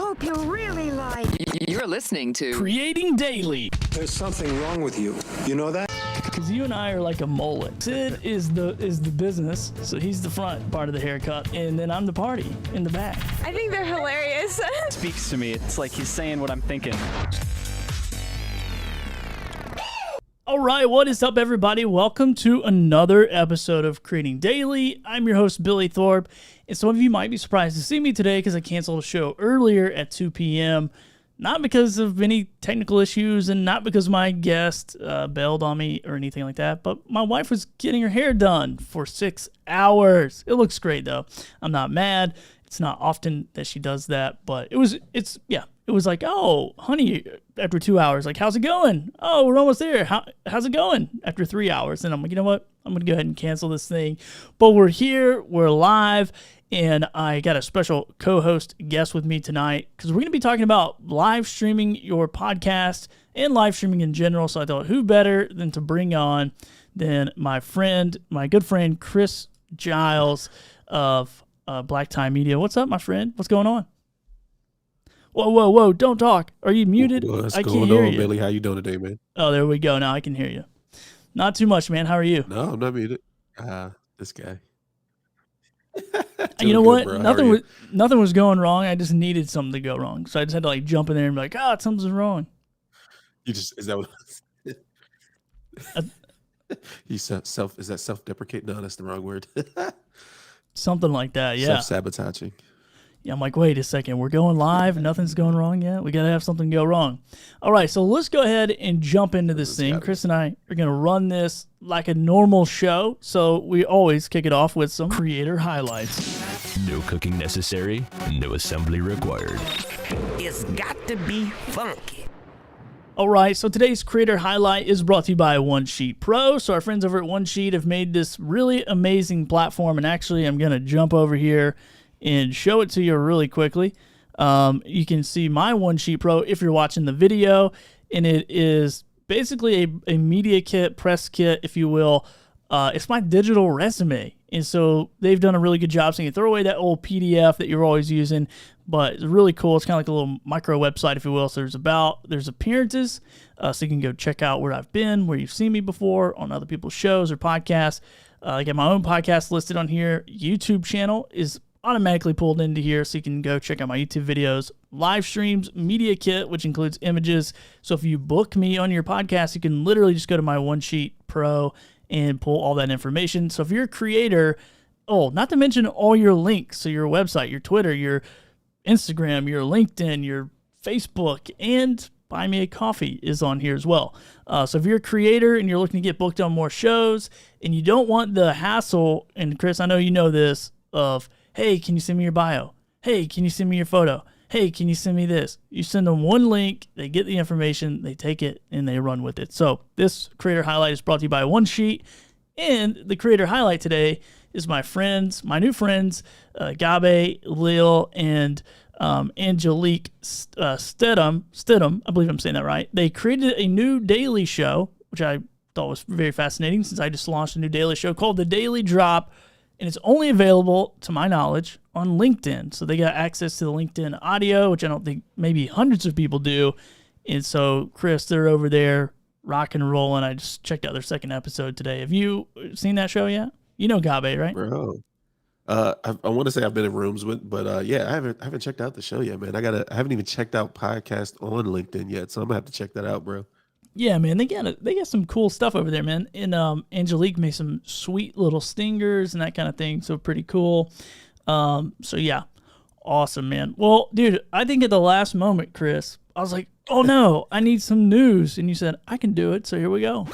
hope you really like. You're listening to Creating Daily. There's something wrong with you. You know that? Because you and I are like a mullet. Sid is the business, so he's the front part of the haircut, and then I'm the party in the back. I think they're hilarious. Speaks to me. It's like he's saying what I'm thinking. All right, what is up, everybody? Welcome to another episode of Creating Daily. I'm your host, Billy Thorpe, and some of you might be surprised to see me today because I canceled a show earlier at 2 p.m., not because of any technical issues and not because my guest bailed on me or anything like that, but my wife was getting her hair done for 6 hours. It looks great, though. I'm not mad. It's not often that she does that, but it was like, oh, honey, after 2 hours, like, how's it going? Oh, we're almost there. How's it going? After 3 hours. And I'm like, you know what? I'm going to go ahead and cancel this thing. But we're here. We're live. And I got a special co-host guest with me tonight because we're going to be talking about live streaming your podcast and live streaming in general. So I thought, who better than to bring on than my good friend, Chris Giles of Black Tie Media. What's up, my friend? What's going on? Whoa, don't talk. Are you muted? What's I can't going hear on, you. Billy? How you doing today, man? Oh, there we go. Now I can hear you. Not too much, man. How are you? No, I'm not muted. This guy. You know good, what? bro. Nothing was going wrong. I just needed something to go wrong. So I just had to like jump in there and be like, something's wrong. Is that what is that self-deprecate? No, that's the wrong word. Something like that, yeah. Self-sabotaging. Yeah, I'm like, wait a second. We're going live. Nothing's going wrong yet. We got to have something go wrong. All right, so let's go ahead and jump into this thing. Chris and I are going to run this like a normal show. So we always kick it off with some creator highlights. No cooking necessary, no assembly required. It's got to be funky. All right, so today's creator highlight is brought to you by One Sheet Pro. So our friends over at One Sheet have made this really amazing platform. And actually, I'm going to jump over here and show it to you really quickly. You can see my One Sheet Pro if you're watching the video, and it is basically a media kit, press kit, if you will. It's my digital resume, and so they've done a really good job. So you can throw away that old PDF that you're always using, but it's really cool. It's kind of like a little micro website, if you will. So there's appearances, so you can go check out where I've been, where you've seen me before on other people's shows or podcasts. I got my own podcast listed on here. YouTube channel is automatically pulled into here, so you can go check out my YouTube videos, live streams, media kit, which includes images. So if you book me on your podcast, you can literally just go to my One Sheet Pro and pull all that information. So if you're a creator, not to mention all your links, so your website, your Twitter, your Instagram, your LinkedIn, your Facebook, and Buy Me a Coffee is on here as well. So if you're a creator and you're looking to get booked on more shows and you don't want the hassle, and Chris, I know you know this, of hey, can you send me your bio? Hey, can you send me your photo? Hey, can you send me this? You send them one link, they get the information, they take it, and they run with it. So this creator highlight is brought to you by One Sheet. And the creator highlight today is my new friends, Gabe, Lil, and Angelique Stidham. I believe I'm saying that right. They created a new daily show, which I thought was very fascinating since I just launched a new daily show called The Daily Drop. And it's only available, to my knowledge, on LinkedIn. So they got access to the LinkedIn audio, which I don't think maybe hundreds of people do. And so, Chris, they're over there rock and rolling. I just checked out their second episode today. Have you seen that show yet? You know Gabe, right? Bro. I want to say I've been in rooms with, but yeah, I haven't checked out the show yet, man. I haven't even checked out podcast on LinkedIn yet, so I'm gonna have to check that out, bro. Yeah, man, they got some cool stuff over there, man. And Angelique made some sweet little stingers and that kind of thing, so pretty cool. So yeah, awesome, man. Well, dude, I think at the last moment, Chris, I was like, oh no, I need some news, and you said I can do it. So here we go.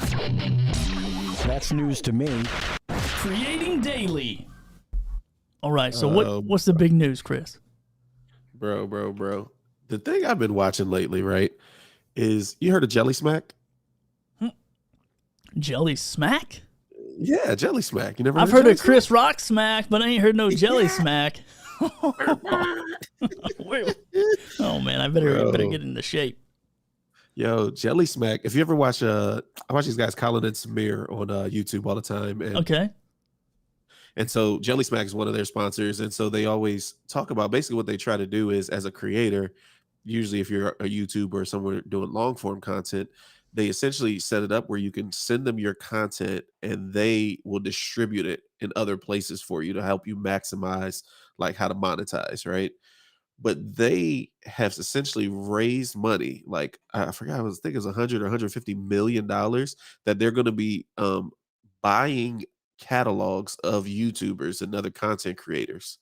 That's news to me. Creating Daily. All right, so what's the big news, Chris? Bro. The thing I've been watching lately, right, is you heard of Jelly Smack? Jelly Smack? Yeah, Jelly Smack. You never? I've heard of Chris Rock Smack, but I ain't heard no Jelly Smack. Oh man, I better get into shape. Yo, Jelly Smack. If you ever watch, I watch these guys, Colin and Samir, on YouTube all the time. And okay. And so Jelly Smack is one of their sponsors. And so they always talk about basically what they try to do is, as a creator, usually if you're a YouTuber or someone doing long form content, they essentially set it up where you can send them your content and they will distribute it in other places for you to help you maximize like how to monetize, right? But they have essentially raised money, like I forgot, I think it was 100 or 150 million dollars that they're going to be buying catalogs of YouTubers and other content creators.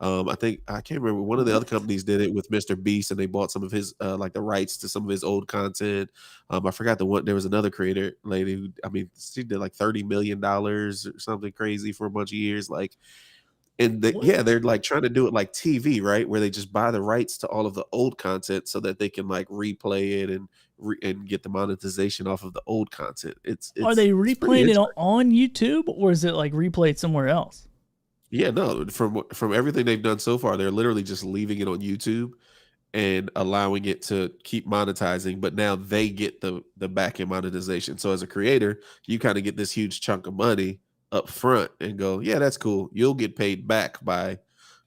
I think I can't remember, one of the other companies did it with Mr. Beast, and they bought some of his like the rights to some of his old content. I forgot the one. There was another creator lady who, I mean, she did like $30 million or something crazy for a bunch of years. Like, and yeah, they're like trying to do it like TV, right? Where they just buy the rights to all of the old content so that they can like replay it and and get the monetization off of the old content. Are they it's pretty replaying it interesting. on YouTube, or is it like replayed somewhere else? Yeah, no, from everything they've done so far, they're literally just leaving it on YouTube and allowing it to keep monetizing, but now they get the back end monetization. So as a creator, you kind of get this huge chunk of money up front and go, yeah, that's cool. You'll get paid back by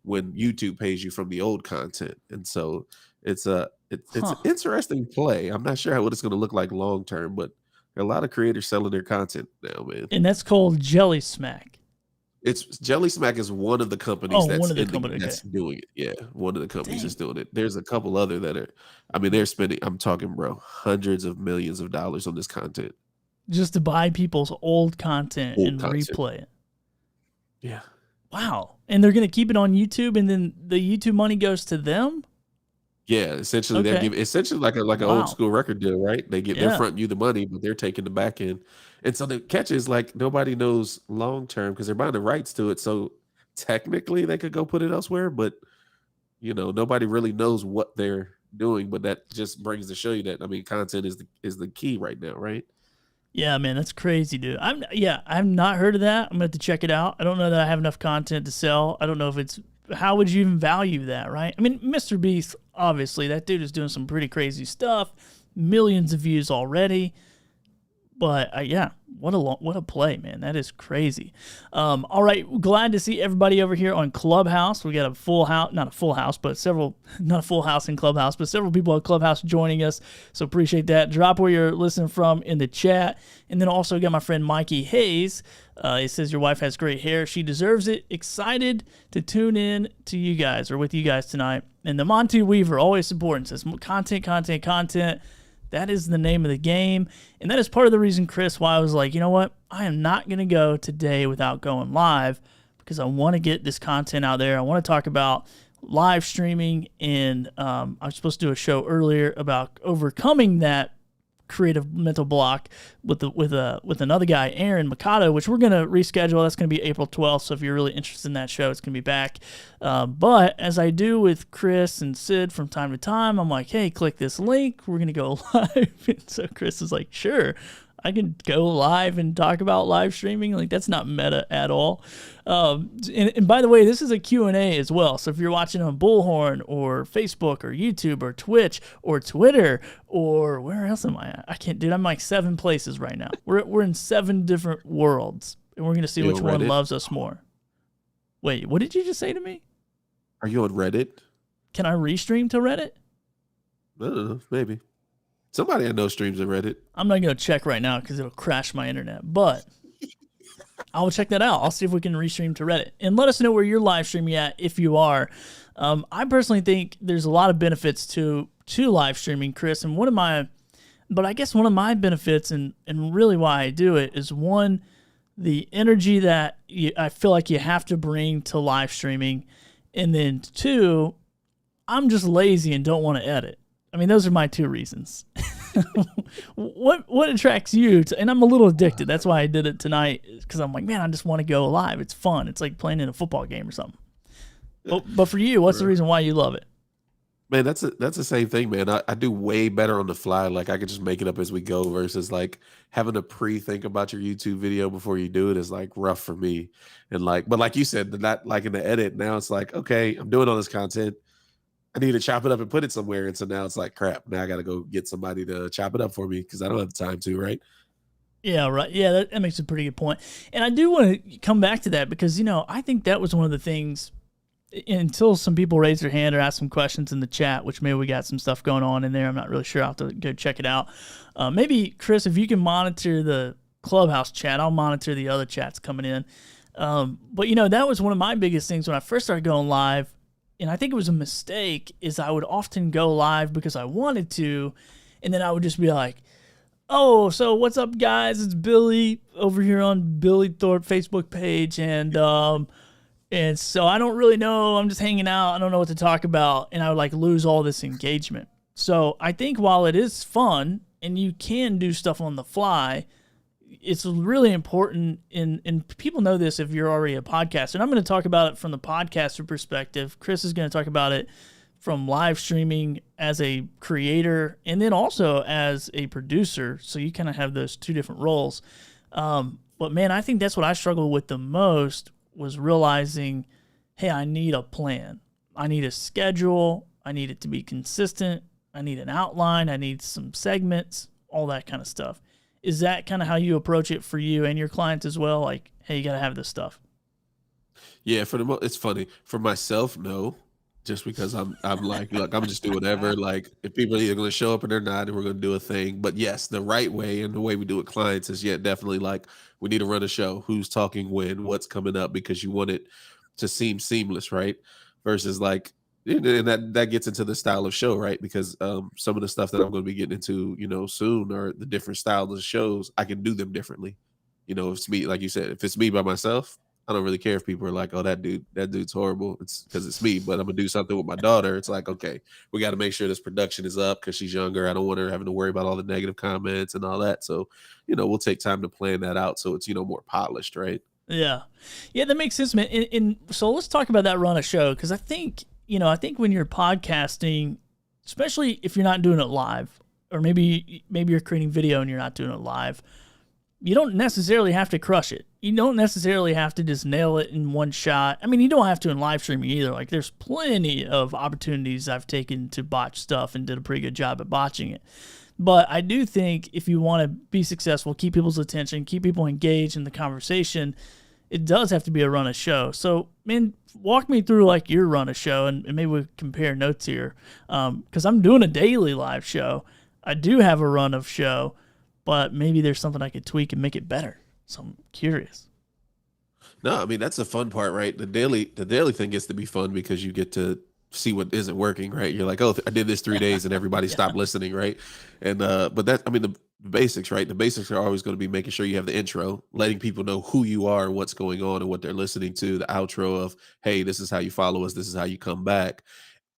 when YouTube pays you from the old content. And so it's an interesting play. I'm not sure what it's going to look like long term, but there are a lot of creators selling their content now, man. And that's called Jelly Smack. It's Jelly Smack is one of the companies Oh, that's one of the in the, company. that's Okay. doing it. Yeah, one of the companies Dang. that's doing it. There's a couple other that are, I mean, they're spending, I'm talking, bro, hundreds of millions of dollars on this content. Just to buy people's old content Old and content. replay it. Yeah. Wow. And they're going to keep it on YouTube, and then the YouTube money goes to them? Yeah, essentially they're Okay. giving essentially like an Wow. old school record deal, right? They're Yeah. fronting you the money, but they're taking the back end. And so the catch is like nobody knows long term because they're buying the rights to it. So technically they could go put it elsewhere, but nobody really knows what they're doing. But that just brings to show you that, I mean, content is the key right now, right? Yeah, man, that's crazy, dude. I've not heard of that. I'm gonna have to check it out. I don't know that I have enough content to sell. I don't know if it's, how would you even value that, right? I mean, Mr. Beast, obviously, that dude is doing some pretty crazy stuff, millions of views already. But yeah, what a play, man. That is crazy. All right, glad to see everybody over here on Clubhouse. We got a full house, not a full house, but not a full house in Clubhouse, but several people at Clubhouse joining us. So appreciate that. Drop where you're listening from in the chat. And then also got my friend Mikey Hayes. He says your wife has great hair. She deserves it. Excited to tune in to you guys or with you guys tonight. And the Monty Weaver always supporting, says content. That is the name of the game. And that is part of the reason, Chris, why I was like, you know what? I am not going to go today without going live because I want to get this content out there. I want to talk about live streaming. And I was supposed to do a show earlier about overcoming that creative mental block with another guy, Aaron Mikado, which we're going to reschedule. That's going to be April 12th. So if you're really interested in that show, it's going to be back. But as I do with Chris and Sid from time to time, I'm like, hey, click this link. We're going to go live. And so Chris is like, sure, I can go live and talk about live streaming. Like, that's not meta at all. And by the way, this is a Q&A as well. So if you're watching on Bullhorn or Facebook or YouTube or Twitch or Twitter or where else am I at? I can't, dude, I'm like 7 places right now. We're in 7 different worlds, and we're going to see which one loves us more. Wait, what did you just say to me? Are you on Reddit? Can I restream to Reddit? I don't know, maybe. Somebody I know streams on Reddit. I'm not going to check right now because it'll crash my internet, but I will check that out. I'll see if we can restream to Reddit. And let us know where you're live streaming at if you are. I personally think there's a lot of benefits to live streaming, Chris. And one of my benefits and really why I do it is, one, the energy that I feel like you have to bring to live streaming. And then 2, I'm just lazy and don't want to edit. I mean, those are my 2 reasons. What attracts you to, and I'm a little addicted. That's why I did it tonight, because I'm like, man, I just want to go live. It's fun. It's like playing in a football game or something. But for you, what's the reason why you love it? Man, that's the same thing, man. I do way better on the fly. Like, I could just make it up as we go versus like having to pre-think about your YouTube video before you do it is like rough for me. And like, but like you said, not like in the edit, now it's like, okay, I'm doing all this content. I need to chop it up and put it somewhere. And so now it's like, crap, now I got to go get somebody to chop it up for me because I don't have the time to, right? Yeah, right. Yeah, that makes a pretty good point. And I do want to come back to that because, I think that was one of the things until some people raise their hand or ask some questions in the chat, which maybe we got some stuff going on in there. I'm not really sure. I'll have to go check it out. Maybe, Chris, if you can monitor the Clubhouse chat, I'll monitor the other chats coming in. But, that was one of my biggest things when I first started going live, and I think it was a mistake, is I would often go live because I wanted to, and then I would just be like, oh, so what's up, guys? It's Billy over here on Billy Thorpe Facebook page, and so I don't really know. I'm just hanging out. I don't know what to talk about, and I would lose all this engagement. So I think while it is fun and you can do stuff on the fly, it's really important, and people know this if you're already a podcaster. And I'm going to talk about it from the podcaster perspective. Chris is going to talk about it from live streaming as a creator and then also as a producer. So you kind of have those two different roles. But man, I think that's what I struggled with the most, was realizing, hey, I need a plan. I need a schedule. I need it to be consistent. I need an outline. I need some segments, all that kind of stuff. Is that kind of how you approach it for you and your clients as well? Like, hey, you got to have this stuff. Yeah, it's funny. For myself, no. Just because I'm like, look, I'm just do whatever. Like, if people are either going to show up or they're not, and we're going to do a thing. But yes, the right way and the way we do it clients is, definitely like, we need to run a show. Who's talking when, what's coming up, because you want it to seem seamless, right? Versus like, and that gets into the style of show, right? Because some of the stuff that I'm going to be getting into, soon, are the different styles of shows. I can do them differently. If it's me, like you said, if it's me by myself, I don't really care if people are like, oh, that dude's horrible. It's because it's me, but I'm going to do something with my daughter. It's like, okay, we got to make sure this production is up because she's younger. I don't want her having to worry about all the negative comments and all that. So, we'll take time to plan that out so it's, more polished, right? Yeah. Yeah, that makes sense, man. And so let's talk about that run of show, because I think when you're podcasting, especially if you're not doing it live, or maybe you're creating video and you're not doing it live, you don't necessarily have to crush it. You don't necessarily have to just nail it in one shot. I mean, you don't have to in live streaming either. Like, there's plenty of opportunities I've taken to botch stuff and did a pretty good job at botching it. But I do think if you want to be successful, keep people's attention, keep people engaged in the conversation, it does have to be a run of show. So, man, walk me through like your run of show, and maybe we compare notes here. Because I'm doing a daily live show. I do have a run of show, but maybe there's something I could tweak and make it better. So I'm curious. No, I mean, that's the fun part, right? The daily thing gets to be fun because you get to see what isn't working, right? You're like, oh, I did this 3 days and everybody stopped listening, right? And but that, I mean, the basics, right? The basics are always going to be making sure you have the intro, letting people know who you are, what's going on, and what they're listening to. The outro of, hey, this is how you follow us, this is how you come back.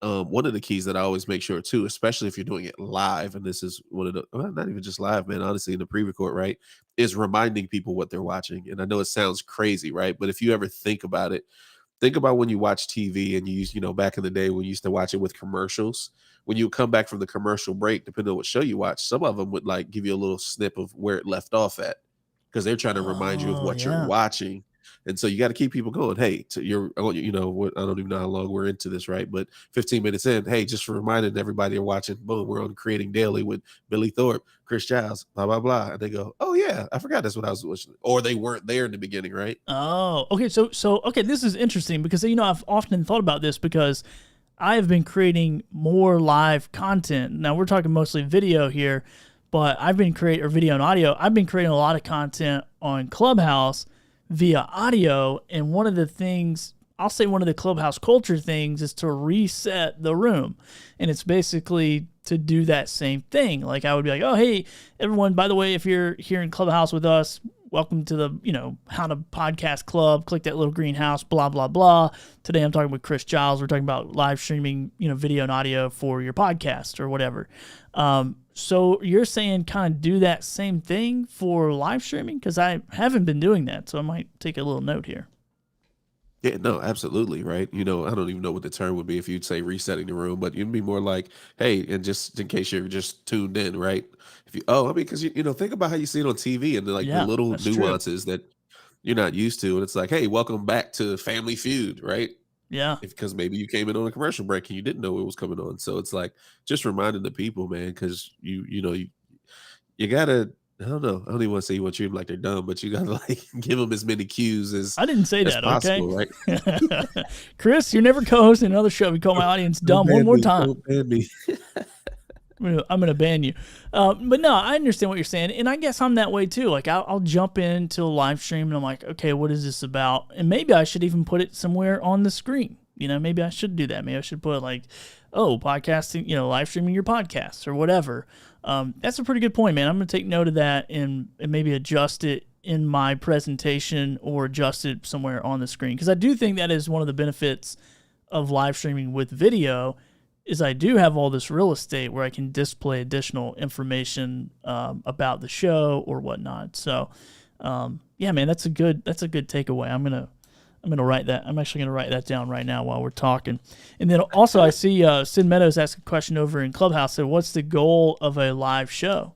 One of the keys that I always make sure too, especially if you're doing it live, and this is one of the, well, not even just live, man, honestly, in the pre-record, right, is reminding people what they're watching. And I know it sounds crazy, right? But if you ever think about it, think about when you watch TV and you use, back in the day when you used to watch it with commercials, when you come back from the commercial break, depending on what show you watch, some of them would like give you a little snip of where it left off at, because they're trying to remind you of what you're watching. And so you got to keep people going. Hey, I don't even know how long we're into this, right? But 15 minutes in, hey, just reminding everybody you're watching, boom, we're on Creating Daily with Billy Thorpe, Chris Giles, blah, blah, blah. And they go, oh, yeah, I forgot that's what I was listening. Or they weren't there in the beginning, right? Oh, okay. So okay, this is interesting because, I've often thought about this because I have been creating more live content. Now, we're talking mostly video here, but I've been creating video and audio. I've been creating a lot of content on Clubhouse via audio, and one of the Clubhouse culture things is to reset the room, and it's basically to do that same thing. Like, I would be like, oh, hey, everyone, by the way, if you're here in Clubhouse with us, welcome to the, How to Podcast Club, click that little greenhouse, blah, blah, blah. Today I'm talking with Chris Giles. We're talking about live streaming, video and audio for your podcast or whatever. So you're saying kind of do that same thing for live streaming? Because I haven't been doing that, so I might take a little note here. Yeah, no, absolutely, right? I don't even know what the term would be if you'd say resetting the room, but you'd be more like, hey, and just in case you're just tuned in, right? Because think about how you see it on TV and the little nuances that you're not used to, and it's like, hey, welcome back to Family Feud, right? Yeah. Because maybe you came in on a commercial break and you didn't know it was coming on. So it's like just reminding the people, man, because you gotta I don't know. I don't even want to say you want to treat them like they're dumb, but you gotta like give them as many cues I didn't say as that, possible, right? okay? Chris, you're never co-hosting another show. You call my audience dumb one more time. Don't ban me. I'm gonna ban you. But no, I understand what you're saying, and I guess I'm that way too. Like I'll jump into a live stream and I'm like, okay, what is this about? And maybe I should even put it somewhere on the screen. Maybe I should do that. Maybe I should put like, oh, podcasting, live streaming your podcast or whatever. That's a pretty good point, man. I'm gonna take note of that and maybe adjust it in my presentation or adjust it somewhere on the screen, because I do think that is one of the benefits of live streaming with video. Is I do have all this real estate where I can display additional information about the show or whatnot. So, yeah, man, that's a good takeaway. I'm gonna write that. I'm actually gonna write that down right now while we're talking. And then also, I see Sid Meadows asked a question over in Clubhouse. So, what's the goal of a live show?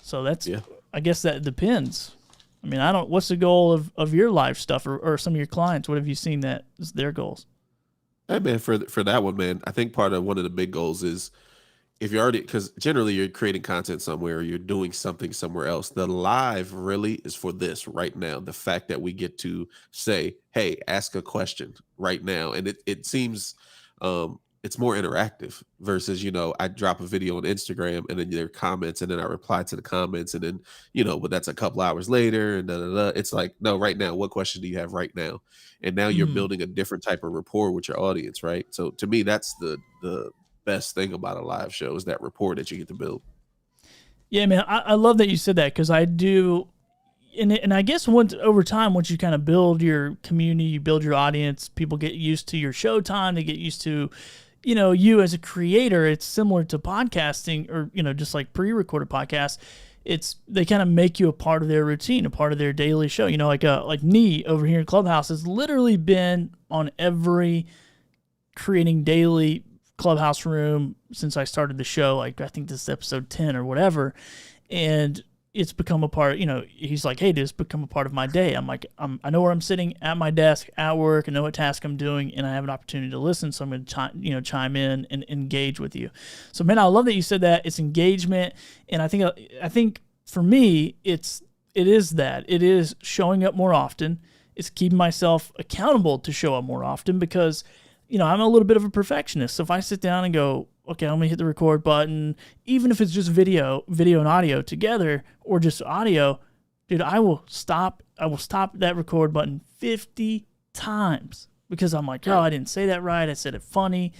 So that's, I guess that depends. I mean, what's the goal of your live stuff or some of your clients? What have you seen that is their goals? Hey man, for that one, man, I think one of the big goals is if you're already, because generally you're creating content somewhere, or you're doing something somewhere else. The live really is for this right now. The fact that we get to say, "Hey, ask a question right now," and it seems it's more interactive versus I drop a video on Instagram and then there are comments and then I reply to the comments and then but that's a couple hours later and It's like, no, right now, what question do you have right now? And now you're building a different type of rapport with your audience, right? So to me, that's the best thing about a live show is that rapport that you get to build. Yeah, man, I love that you said that, because I do, and I guess over time, once you kind of build your community, you build your audience, people get used to your show time, they get used to, you as a creator. It's similar to podcasting or, just like pre-recorded podcasts. They kind of make you a part of their routine, a part of their daily show. Like Nee over here in Clubhouse has literally been on every creating daily Clubhouse room since I started the show. Like, I think this is episode 10 or whatever. And it's become a part, he's like, hey, this become a part of my day. I'm like, I know where I'm sitting at my desk at work. I know what task I'm doing, and I have an opportunity to listen. So I'm going to, chime in and engage with you. So, man, I love that you said that. It's engagement. And I think for me, it is showing up more often. It's keeping myself accountable to show up more often, because I'm a little bit of a perfectionist. So if I sit down and go, okay, I'm going to hit the record button, even if it's just video and audio together, or just audio, dude, I will stop that record button 50 times because I'm like, oh, I didn't say that right. I said it funny.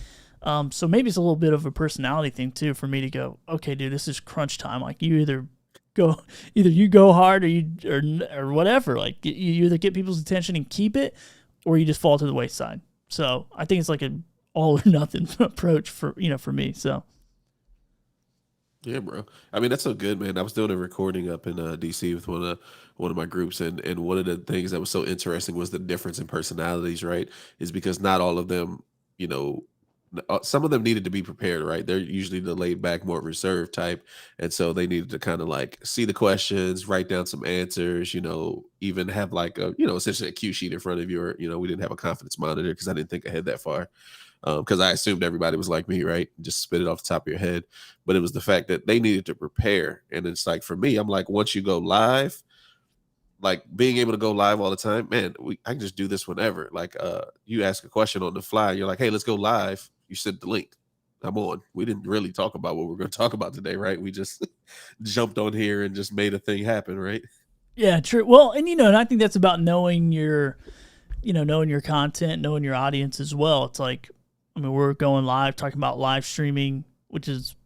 So maybe it's a little bit of a personality thing too, for me to go, okay, dude, this is crunch time. Like, you either you go hard or whatever. Like, you either get people's attention and keep it, or you just fall to the wayside. So I think it's like an all or nothing approach for me. So yeah, bro. I mean, that's so good, man. I was doing a recording up in DC with one of my groups, and one of the things that was so interesting was the difference in personalities, right? Is because not all of them, some of them needed to be prepared, right? They're usually the laid back, more reserved type. And so they needed to kind of like see the questions, write down some answers, even have like essentially a cue sheet in front of you, or, we didn't have a confidence monitor because I didn't think ahead that far. Because I assumed everybody was like me, right? Just spit it off the top of your head. But it was the fact that they needed to prepare. And it's like, for me, I'm like, once you go live, like being able to go live all the time, man, I can just do this whenever. Like, you ask a question on the fly, you're like, hey, let's go live. You sent the link. I'm on. We didn't really talk about what we're going to talk about today, right? We just jumped on here and just made a thing happen, right? Yeah, true. Well, and and I think that's about knowing your content, knowing your audience as well. It's like, I mean, we're going live, talking about live streaming, which is,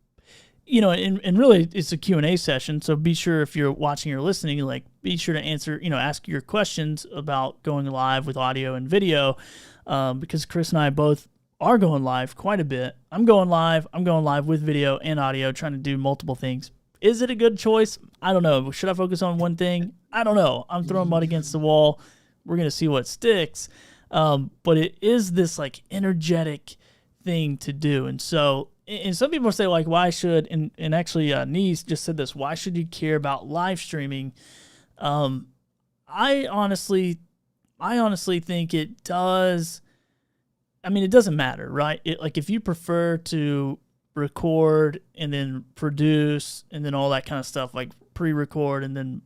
and really it's a Q&A session. So be sure, if you're watching or listening, like, be sure to answer, ask your questions about going live with audio and video, because Chris and I both are going live quite a bit. I'm going live with video and audio, trying to do multiple things. Is it a good choice? I don't know. Should I focus on one thing? I don't know. I'm throwing mud against the wall. We're going to see what sticks. But it is this like energetic thing to do. And so, and some people say like, why should, and actually Nice just said this, why should you care about live streaming? I honestly think it does. I mean, it doesn't matter, right? Like, if you prefer to record and then produce and then all that kind of stuff, like, pre-record and then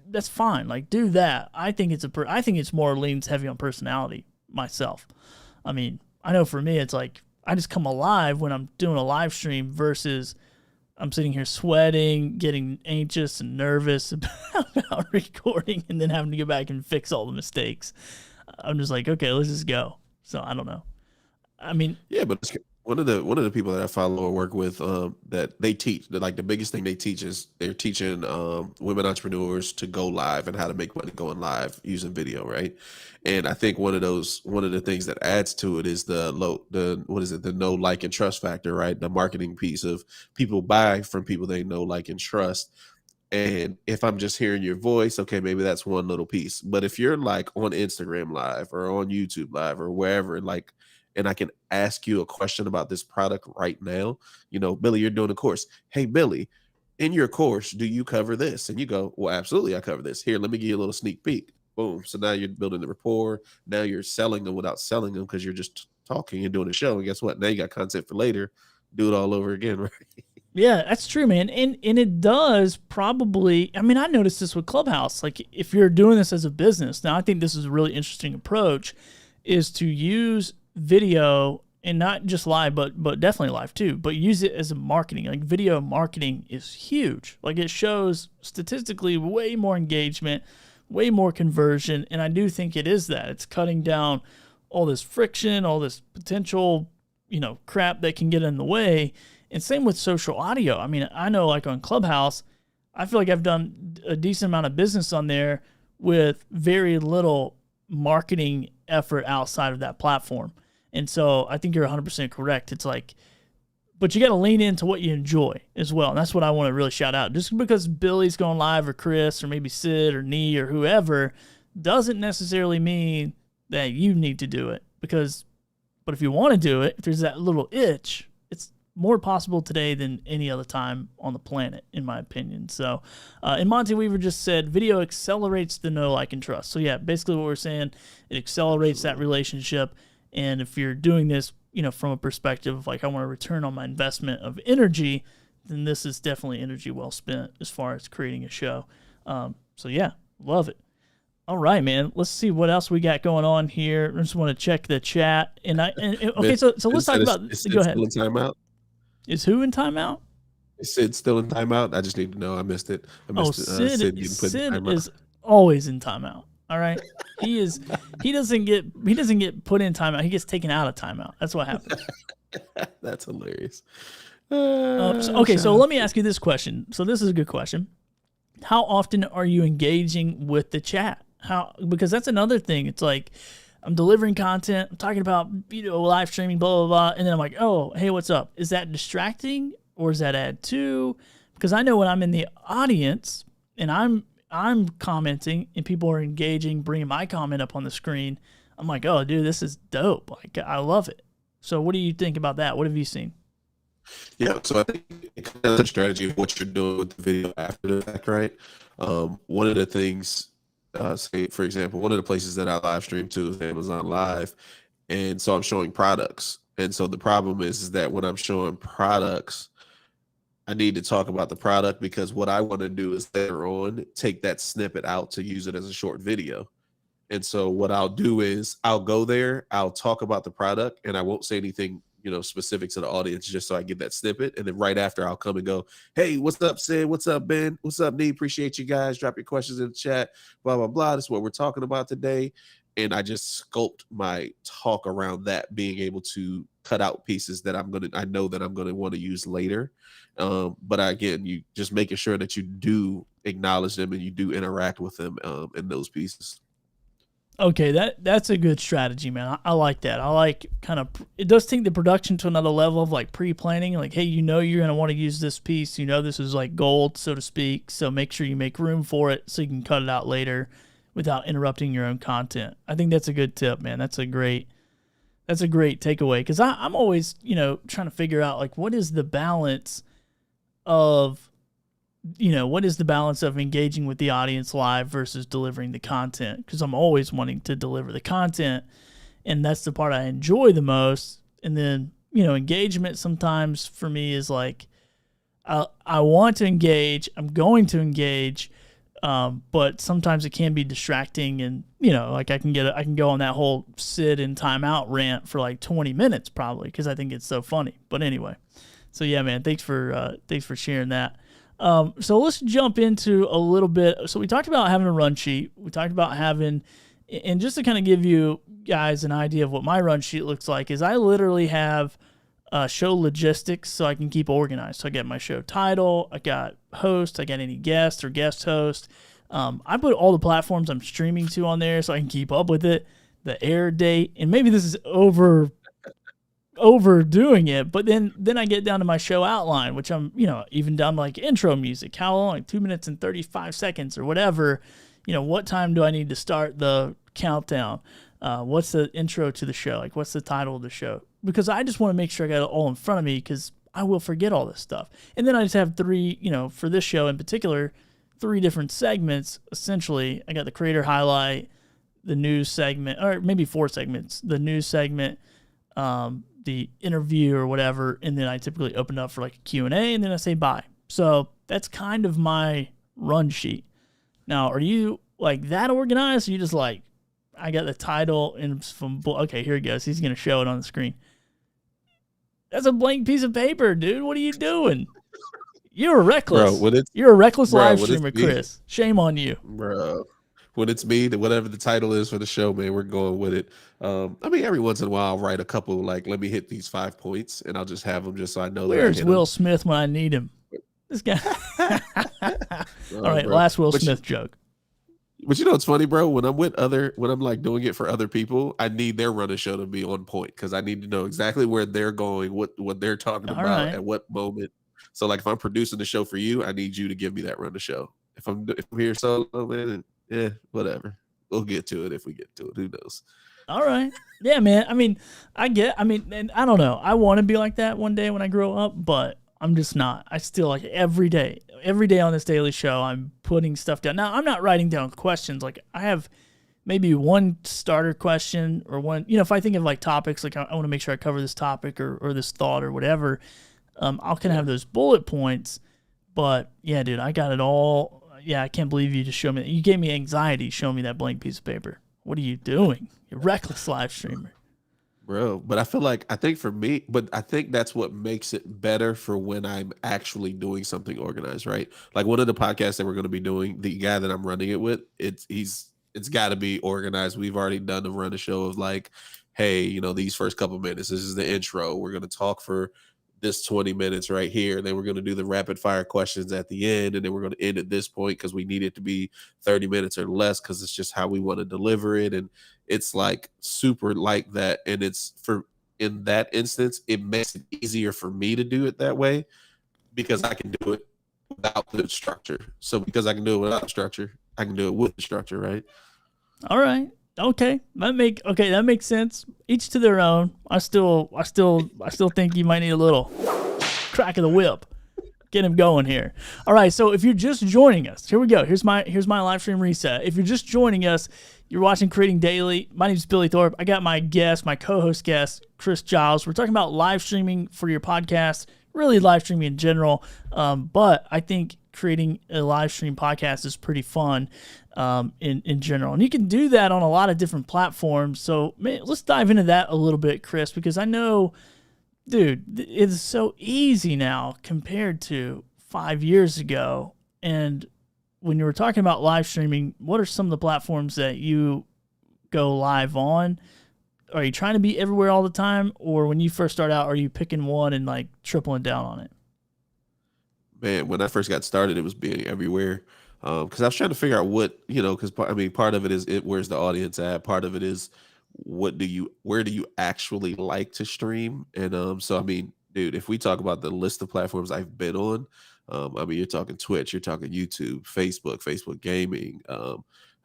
that's fine. Like, do that. I think it's more leans heavy on personality myself. I mean, I know for me, it's like I just come alive when I'm doing a live stream versus I'm sitting here sweating, getting anxious and nervous about recording and then having to go back and fix all the mistakes. I'm just like, okay, let's just go. So I don't know. I mean, Yeah, but it's one of the people that I follow or work with, that they teach, that like the biggest thing they teach is they're teaching women entrepreneurs to go live and how to make money going live using video, right? And I think one of the things that adds to it is the know, like, and trust factor, right? The marketing piece of people buy from people they know, like, and trust. And if I'm just hearing your voice, okay, maybe that's one little piece. But if you're like on Instagram Live or on YouTube Live or wherever, like, and I can ask you a question about this product right now, Billy, you're doing a course. Hey, Billy, in your course, do you cover this? And you go, well, absolutely, I cover this. Here, let me give you a little sneak peek. Boom. So now you're building the rapport. Now you're selling them without selling them because you're just talking and doing a show. And guess what? Now you got content for later. Do it all over again, right? yeah, that's true, man. And it does probably, I mean, I noticed this with Clubhouse. Like, if you're doing this as a business, now I think this is a really interesting approach, is to use video, and not just live, but definitely live too, but use it as a marketing. Like, video marketing is huge. Like, it shows statistically way more engagement, way more conversion, and I do think it is that. It's cutting down all this friction, all this potential, crap that can get in the way. And same with social audio. I mean, I know, like, on Clubhouse, I feel like I've done a decent amount of business on there with very little marketing effort outside of that platform. And so I think you're 100% correct. It's like, but you got to lean into what you enjoy as well. And that's what I want to really shout out. Just because Billy's going live, or Chris, or maybe Sid or Nee or whoever, doesn't necessarily mean that you need to do it. But if you want to do it, if there's that little itch, it's more possible today than any other time on the planet, in my opinion. So, and Monty Weaver just said, video accelerates the know, like, and trust. So yeah, basically what we're saying, it accelerates that relationship. And if you're doing this, from a perspective of like, I want a return on my investment of energy, then this is definitely energy well spent as far as creating a show. So yeah, love it. All right, man. Let's see what else we got going on here. I just want to check the chat. Okay, so let's talk about. Go ahead. Still in timeout? Is who in timeout? Is Sid still in timeout? I just need to know. I missed it. Sid is always in timeout. All right, he is. He doesn't get put in timeout. He gets taken out of timeout. That's what happens. That's hilarious. So let me ask you this question. So this is a good question. How often are you engaging with the chat? Because that's another thing. It's like, I'm delivering content, I'm talking about live streaming, blah, blah, blah, and then I'm like, oh, hey, what's up? Is that distracting, or is that add to? Because I know when I'm in the audience and I'm commenting and people are engaging, bringing my comment up on the screen, I'm like, oh, dude, this is dope. Like, I love it. So what do you think about that? What have you seen? Yeah, so I think it kind of the strategy of what you're doing with the video after the fact, right? One of the things, say, for example, one of the places that I live stream to is Amazon Live. And so I'm showing products. And so the problem is that when I'm showing products, I need to talk about the product, because what I want to do is later on take that snippet out to use it as a short video. And so what I'll do is I'll go there, I'll talk about the product, and I won't say anything specific to the audience, just so I get that snippet. And then right after, I'll come and go, hey, what's up, Sid? What's up, Ben? What's up, Nee? Appreciate you guys. Drop your questions in the chat, blah, blah, blah. This is what we're talking about today. And I just sculpt my talk around that, being able to cut out pieces that I know that I'm going to want to use later. But again, you just making sure that you do acknowledge them and you do interact with them in those pieces. Okay, that's a good strategy, man. I like that. I like it does take the production to another level of like pre-planning. Like, hey, you're going to want to use this piece. This is like gold, so to speak. So make sure you make room for it so you can cut it out later without interrupting your own content. I think that's a good tip, man. That's a great takeaway, because I'm always, trying to figure out like what is the balance of engaging with the audience live versus delivering the content, because I'm always wanting to deliver the content, and that's the part I enjoy the most. And then, engagement sometimes for me is like, I want to engage. I'm going to engage. But sometimes it can be distracting, and like I can go on that whole sit and timeout rant for like 20 minutes probably because I think it's so funny. But anyway, so yeah, man, thanks for sharing that. So let's jump into a little bit. So we talked about having a run sheet. We talked about having, and just to kind of give you guys an idea of what my run sheet looks like is I literally have show logistics so I can keep organized. So I got my show title, I got host, I got any guest or guest host. I put all the platforms I'm streaming to on there so I can keep up with it, the air date, and maybe this is overdoing it, but then I get down to my show outline, which I'm, even down to like intro music, how long, like 2 minutes and 35 seconds or whatever, what time do I need to start the countdown? What's the intro to the show? Like, what's the title of the show? Because I just want to make sure I got it all in front of me because I will forget all this stuff. And then I just have three, for this show in particular, 3 different segments. Essentially, I got the creator highlight, the news segment, or maybe 4 segments, the news segment, the interview or whatever, and then I typically open up for like a Q&A, and then I say bye. So that's kind of my run sheet. Now, are you like that organized? Or you just like, I got the title and from, okay, here it goes. He's going to show it on the screen. That's a blank piece of paper, dude. What are you doing? You're reckless. You're a reckless live streamer, Chris. Shame on you. Bro, when it's me, whatever the title is for the show, man, we're going with it. I mean, every once in a while, I'll write a couple, like, let me hit these 5 points, and I'll just have them just so I know that Where's I hit Will them. Smith when I need him? This guy. All right, bro. last Will Smith joke. But it's funny, bro. When I'm like doing it for other people, I need their run of show to be on point because I need to know exactly where they're going, what they're talking All about right. at what moment. So, like, if I'm producing the show for you, I need you to give me that run of show. If I'm here solo, man, whatever. We'll get to it if we get to it. Who knows? All right. Yeah, man. I mean, and I don't know. I want to be like that one day when I grow up, but I'm just not. I still like every day on this daily show, I'm putting stuff down. Now, I'm not writing down questions. Like, I have maybe one starter question or one, if I think of like topics, like I want to make sure I cover this topic or this thought or whatever, I'll kind of have those bullet points. But yeah, dude, I got it all. Yeah, I can't believe you just showed me that. You gave me anxiety showing me that blank piece of paper. What are you doing? You're a reckless live streamer. Bro, but I think for me, but I think that's what makes it better for when I'm actually doing something organized, right? Like one of the podcasts that we're going to be doing, the guy that I'm running it with, it's got to be organized. We've already done the run a show of like, hey, these first couple minutes, this is the intro. We're going to talk for this 20 minutes right here. And then we're going to do the rapid fire questions at the end. And then we're going to end at this point because we need it to be 30 minutes or less because it's just how we want to deliver it. And it's like super like that. And in that instance, it makes it easier for me to do it that way because I can do it without the structure. So because I can do it without structure, I can do it with the structure, right? All right. Okay. That makes sense. Each to their own. I still think you might need a little crack of the whip. Get him going here. All right. So if you're just joining us, here we go. Here's my live stream reset. If you're just joining us, you're watching Creating Daily. My name is Billy Thorpe. I got my co-host guest, Chris Giles. We're talking about live streaming for your podcast, really live streaming in general. But I think creating a live stream podcast is pretty fun in general. And you can do that on a lot of different platforms. So let's dive into that a little bit, Chris, because I know, dude, it's so easy now compared to 5 years ago. And when you were talking about live streaming, what are some of the platforms that you go live on? Are you trying to be everywhere all the time? Or when you first start out, are you picking one and like tripling down on it? Man, when I first got started, it was being everywhere. Because I was trying to figure out what, because part of it is where's the audience at? Part of it is where do you actually like to stream? And so, dude, if we talk about the list of platforms I've been on, you're talking Twitch, you're talking YouTube, Facebook Gaming,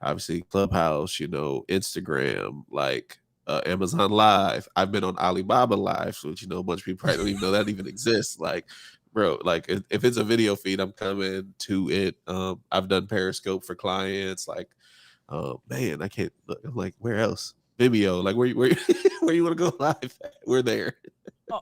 obviously Clubhouse, Instagram, like Amazon Live. I've been on Alibaba Live, which, a bunch of people probably don't even know that even exists. Like, bro, like if it's a video feed, I'm coming to it. I've done Periscope for clients. Like, man, I can't look. I'm like, where else? Vimeo, like where you want to go live at? We're there.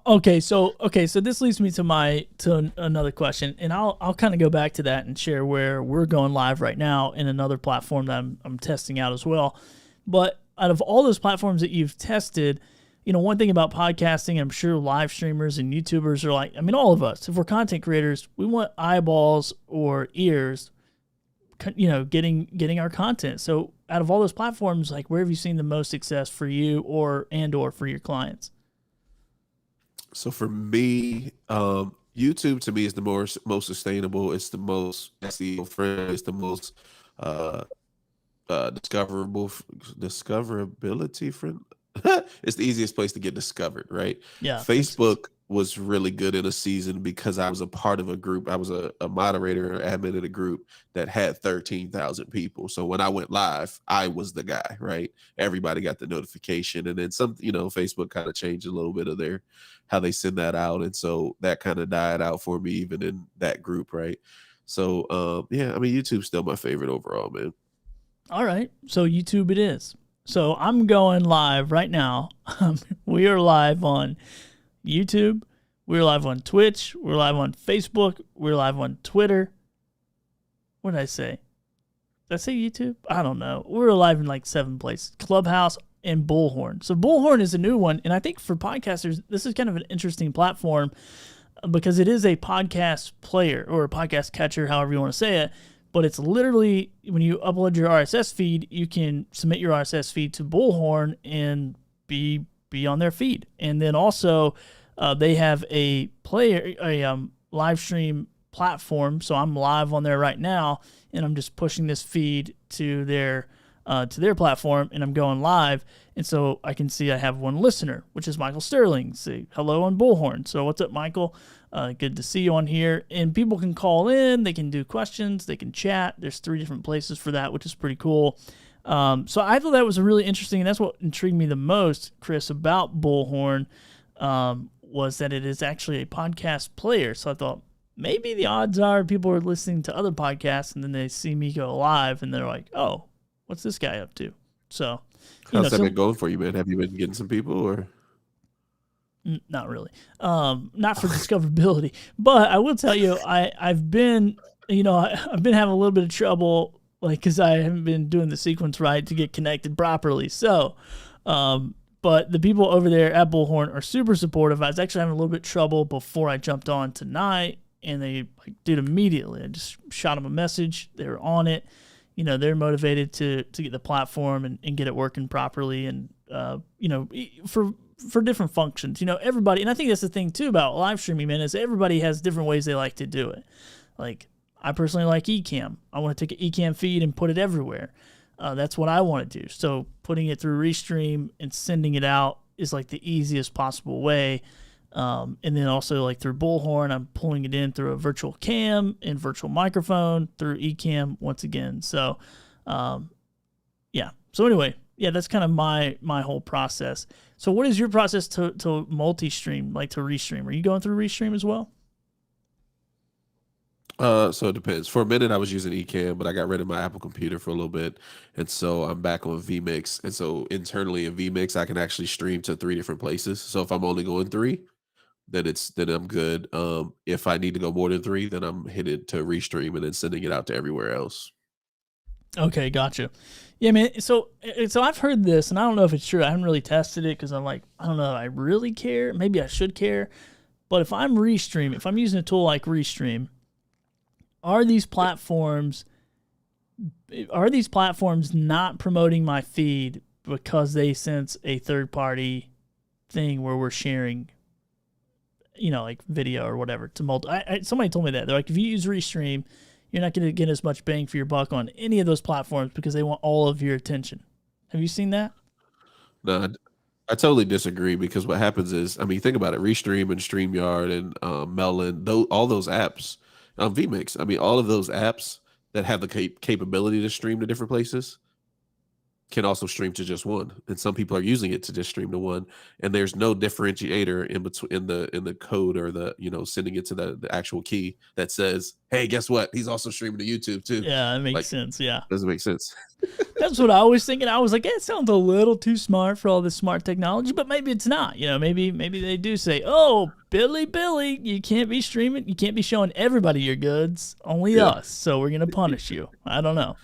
Okay, so this leads me to another question, and I'll kind of go back to that and share where we're going live right now in another platform that I'm testing out as well. But out of all those platforms that you've tested, one thing about podcasting, I'm sure live streamers and YouTubers are like, I mean, all of us, if we're content creators, we want eyeballs or ears, getting our content. So out of all those platforms, like, where have you seen the most success for you or for your clients? So for me, YouTube to me is the most sustainable. It's the most SEO friendly. It's the most uh, discoverability friend. It's the easiest place to get discovered, right? Yeah, Facebook was really good in a season because I was a part of a group. I was a moderator or admin in a group that had 13,000 people. So when I went live, I was the guy, right? Everybody got the notification. And then Facebook kind of changed a little bit of how they send that out. And so that kind of died out for me, even in that group, right? So yeah, I mean, YouTube's still my favorite overall, man. All right, so YouTube it is. So I'm going live right now. We are live on YouTube. We're live on Twitch. We're live on Facebook. We're live on Twitter. What did I say? Did I say YouTube? I don't know. We're live in like 7 places. Clubhouse and Bullhorn. So Bullhorn is a new one. And I think for podcasters, this is kind of an interesting platform because it is a podcast player or a podcast catcher, however you want to say it. But it's literally, when you upload your RSS feed, you can submit your RSS feed to Bullhorn and be on their feed. And then also, they have a live stream platform. So I'm live on there right now, and I'm just pushing this feed to their platform, and I'm going live. And so I can see I have one listener, which is Michael Sterling. Say hello on Bullhorn. So what's up, Michael? Good to see you on here. And people can call in, they can do questions, they can chat. There's 3 different places for that, which is pretty cool. So I thought that was really interesting, and that's what intrigued me the most, Chris, about Bullhorn, was that it is actually a podcast player. So I thought maybe the odds are people are listening to other podcasts, and then they see me go live, and they're like, oh, what's this guy up to? So, how's that been going for you, man? Have you been getting some people, or? Not really. Not for discoverability, but I will tell you, I've been having a little bit of trouble, like, because I haven't been doing the sequence right to get connected properly. So, but the people over there at Bullhorn are super supportive. I was actually having a little bit of trouble before I jumped on tonight, and they did immediately. I just shot them a message. They were on it. They're motivated to get the platform and get it working properly, and for different functions. Everybody, and I think that's the thing too about live streaming, man, is everybody has different ways they like to do it. Like, I personally like eCam. I want to take an eCam feed and put it everywhere. That's what I want to do. So putting it through Restream and sending it out is like the easiest possible way. And then also, like, through Bullhorn, I'm pulling it in through a virtual cam and virtual microphone through eCam once again. So, yeah. So anyway, yeah, that's kind of my whole process. So what is your process to multi-stream, like to Restream? Are you going through Restream as well? So it depends. For a minute, I was using eCam, but I got rid of my Apple computer for a little bit, and so I'm back on vMix. And so internally in vMix, I can actually stream to 3 different places. So if I'm only going 3, then I'm good. If I need to go more than 3, then I'm headed to Restream and then sending it out to everywhere else. Okay, gotcha. Yeah, man. So I've heard this, and I don't know if it's true. I haven't really tested it because I'm like, I don't know if I really care. Maybe I should care. But if I'm using a tool like Restream, are these platforms not promoting my feed because they sense a third-party thing where we're sharing, like video or whatever to somebody told me that. They're like, if you use Restream, you're not going to get as much bang for your buck on any of those platforms because they want all of your attention. Have you seen that? No, I totally disagree, because what happens is, I mean, think about it, Restream and StreamYard and Melon, all those apps, vMix, I mean, all of those apps that have the capability to stream to different places can also stream to just one, and some people are using it to just stream to one, and there's no differentiator in between in the code or the sending it to the actual key that says, hey, guess what, he's also streaming to YouTube too. Yeah, that makes sense. Yeah, doesn't make sense. That's what I was thinking. I was like, it sounds a little too smart for all this smart technology, but maybe it's not. Maybe they do say, oh, Billy, you can't be streaming. You can't be showing everybody your goods, only us. So we're going to punish you. I don't know.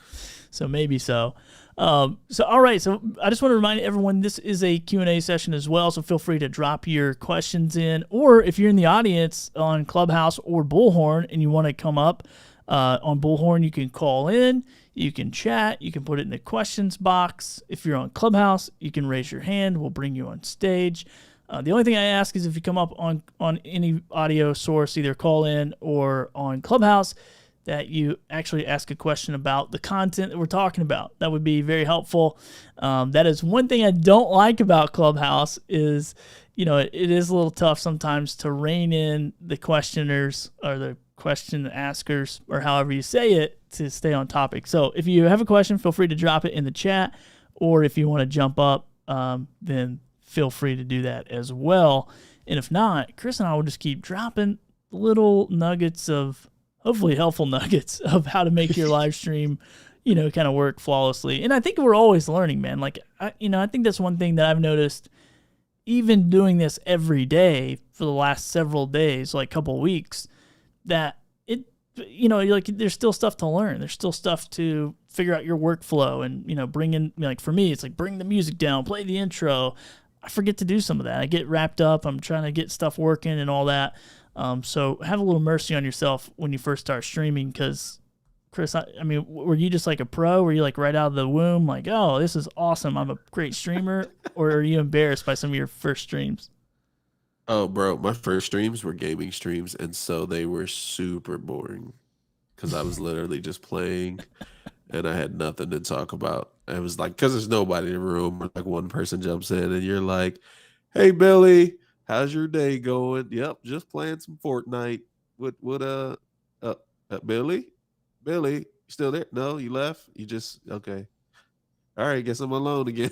So maybe so. All right. So I just want to remind everyone, this is a Q&A session as well. So feel free to drop your questions in, or if you're in the audience on Clubhouse or Bullhorn and you want to come up on Bullhorn, you can call in, you can chat, you can put it in the questions box. If you're on Clubhouse, you can raise your hand. We'll bring you on stage. The only thing I ask is if you come up on any audio source, either call in or on Clubhouse, that you actually ask a question about the content that we're talking about. That would be very helpful. That is one thing I don't like about Clubhouse is, it is a little tough sometimes to rein in the questioners or the question askers, or however you say it, to stay on topic. So if you have a question, feel free to drop it in the chat, or if you want to jump up, then feel free to do that as well. And if not, Chris and I will just keep dropping little nuggets of, hopefully helpful nuggets of how to make your live stream, kind of work flawlessly. And I think we're always learning, man. Like, I think that's one thing that I've noticed, even doing this every day for the last several days, like couple weeks, that there's still stuff to learn. There's still stuff to figure out your workflow and, bring in, like for me, it's like bring the music down, play the intro. I forget to do some of that. I get wrapped up. I'm trying to get stuff working and all that. So have a little mercy on yourself when you first start streaming, because Chris, were you just like a pro? Were you like right out of the womb, like, oh, this is awesome, I'm a great streamer? Or are you embarrassed by some of your first streams? Oh, bro, my first streams were gaming streams, and so they were super boring because I was literally just playing and I had nothing to talk about. It was like, because there's nobody in the room, or like one person jumps in and you're like, hey, Billy, how's your day going? Yep, just playing some Fortnite. What Billy? Billy, you still there? No, you left? You just, okay. All right, guess I'm alone again.